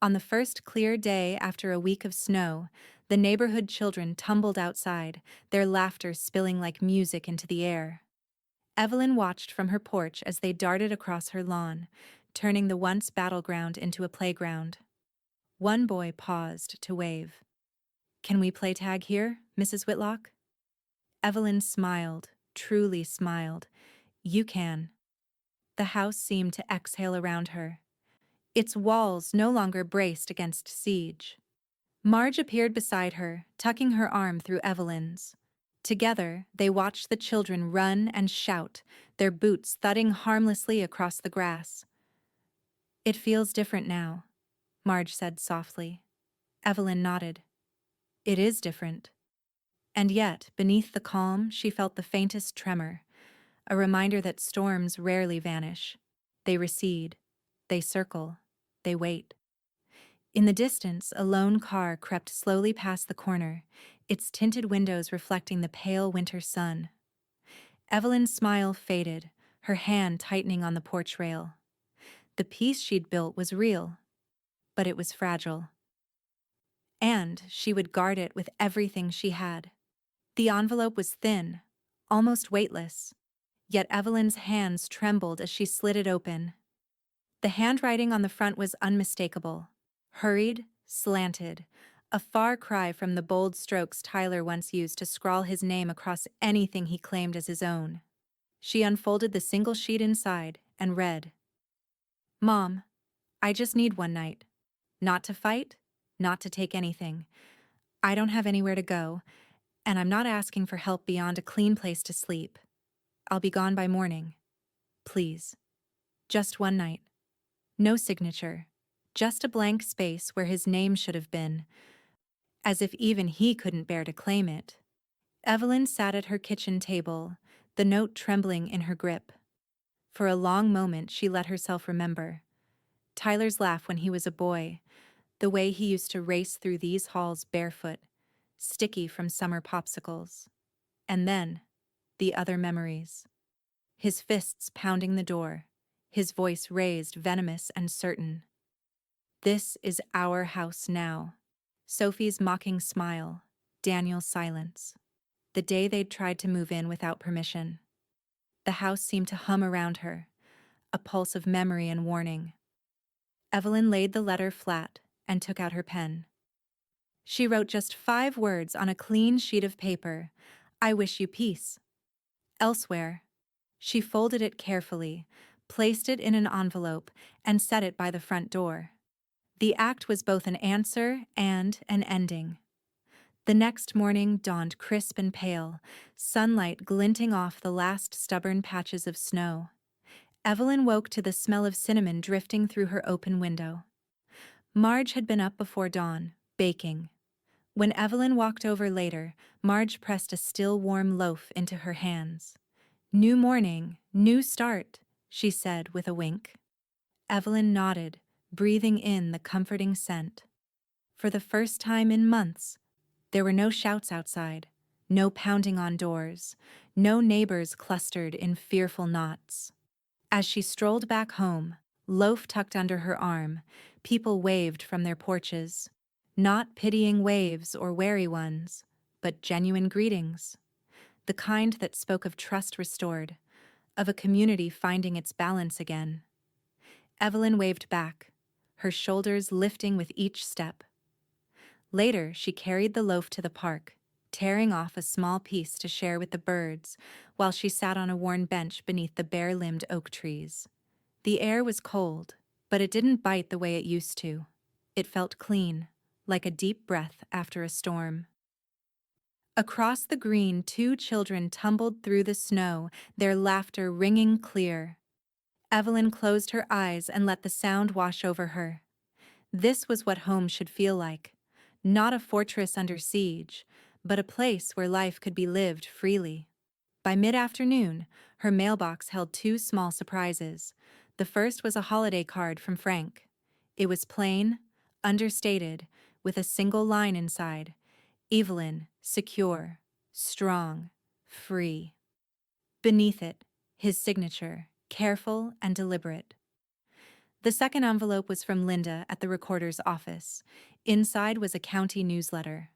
On the first clear day after a week of snow, the neighborhood children tumbled outside, their laughter spilling like music into the air. Evelyn watched from her porch as they darted across her lawn, turning the once battleground into a playground. One boy paused to wave. "Can we play tag here, Mrs. Whitlock?" Evelyn smiled, truly smiled. "You can." The house seemed to exhale around her, its walls no longer braced against siege. Marge appeared beside her, tucking her arm through Evelyn's. Together, they watched the children run and shout, their boots thudding harmlessly across the grass. "It feels different now," Marge said softly. Evelyn nodded. "It is different." And yet, beneath the calm, she felt the faintest tremor, a reminder that storms rarely vanish. They recede. They circle. They wait. In the distance, a lone car crept slowly past the corner, its tinted windows reflecting the pale winter sun. Evelyn's smile faded, her hand tightening on the porch rail. The peace she'd built was real, but it was fragile. And she would guard it with everything she had. The envelope was thin, almost weightless, yet Evelyn's hands trembled as she slid it open. The handwriting on the front was unmistakable, hurried, slanted, a far cry from the bold strokes Tyler once used to scrawl his name across anything he claimed as his own. She unfolded the single sheet inside and read, "Mom, I just need one night. Not to fight, not to take anything. I don't have anywhere to go, and I'm not asking for help beyond a clean place to sleep. I'll be gone by morning. Please. Just one night. No signature. Just a blank space where his name should have been, as if even he couldn't bear to claim it." Evelyn sat at her kitchen table, the note trembling in her grip. For a long moment she let herself remember Tyler's laugh when he was a boy, the way he used to race through these halls barefoot, sticky from summer popsicles. And then, the other memories. His fists pounding the door, his voice raised, venomous and certain. "This is our house now." Sophie's mocking smile, Daniel's silence. The day they'd tried to move in without permission. The house seemed to hum around her, a pulse of memory and warning. Evelyn laid the letter flat and took out her pen. She wrote just 5 words on a clean sheet of paper. "I wish you peace." Elsewhere, she folded it carefully, placed it in an envelope, and set it by the front door. The act was both an answer and an ending. The next morning dawned crisp and pale, sunlight glinting off the last stubborn patches of snow. Evelyn woke to the smell of cinnamon drifting through her open window. Marge had been up before dawn, baking. When Evelyn walked over later, Marge pressed a still warm loaf into her hands. "New morning, new start," she said with a wink. Evelyn nodded, breathing in the comforting scent. For the first time in months, there were no shouts outside, no pounding on doors, no neighbors clustered in fearful knots. As she strolled back home, loaf tucked under her arm, people waved from their porches. Not pitying waves or wary ones, but genuine greetings. The kind that spoke of trust restored, of a community finding its balance again. Evelyn waved back, her shoulders lifting with each step. Later, she carried the loaf to the park, tearing off a small piece to share with the birds, while she sat on a worn bench beneath the bare-limbed oak trees. The air was cold, but it didn't bite the way it used to. It felt clean, like a deep breath after a storm. Across the green, 2 children tumbled through the snow, their laughter ringing clear. Evelyn closed her eyes and let the sound wash over her. This was what home should feel like. Not a fortress under siege, but a place where life could be lived freely. By mid-afternoon, her mailbox held 2 small surprises. The first was a holiday card from Frank. It was plain, understated, with a single line inside: "Evelyn, secure, strong, free." Beneath it, his signature, careful and deliberate. The second envelope was from Linda at the recorder's office. Inside was a county newsletter.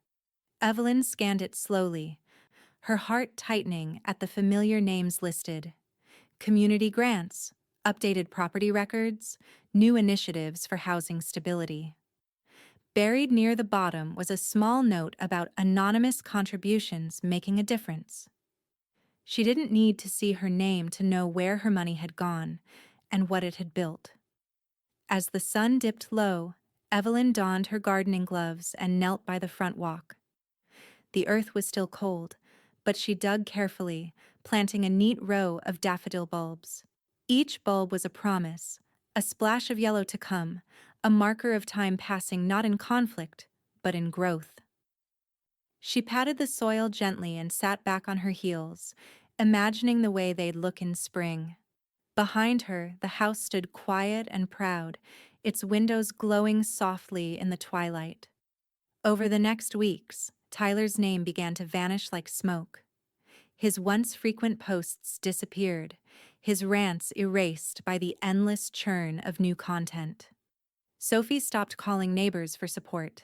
Evelyn scanned it slowly, her heart tightening at the familiar names listed. Community grants, updated property records, new initiatives for housing stability. Buried near the bottom was a small note about anonymous contributions making a difference. She didn't need to see her name to know where her money had gone and what it had built. As the sun dipped low, Evelyn donned her gardening gloves and knelt by the front walk. The earth was still cold, but she dug carefully, planting a neat row of daffodil bulbs. Each bulb was a promise, a splash of yellow to come, a marker of time passing not in conflict, but in growth. She patted the soil gently and sat back on her heels, imagining the way they'd look in spring. Behind her, the house stood quiet and proud, its windows glowing softly in the twilight. Over the next weeks, Tyler's name began to vanish like smoke. His once frequent posts disappeared, his rants erased by the endless churn of new content. Sophie stopped calling neighbors for support.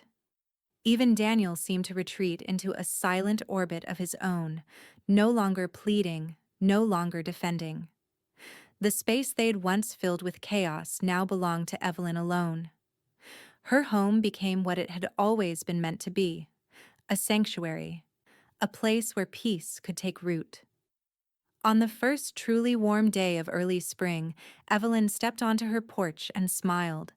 Even Daniel seemed to retreat into a silent orbit of his own, no longer pleading, no longer defending. The space they'd once filled with chaos now belonged to Evelyn alone. Her home became what it had always been meant to be, a sanctuary, a place where peace could take root. On the first truly warm day of early spring, Evelyn stepped onto her porch and smiled.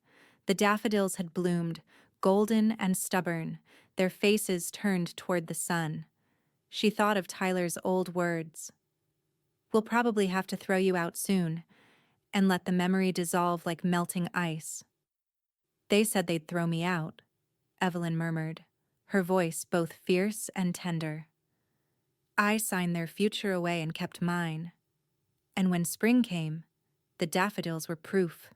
The daffodils had bloomed, golden and stubborn, their faces turned toward the sun. She thought of Tyler's old words. "We'll probably have to throw you out soon," and let the memory dissolve like melting ice. "They said they'd throw me out," Evelyn murmured, her voice both fierce and tender. "I signed their future away and kept mine. And when spring came, the daffodils were proof."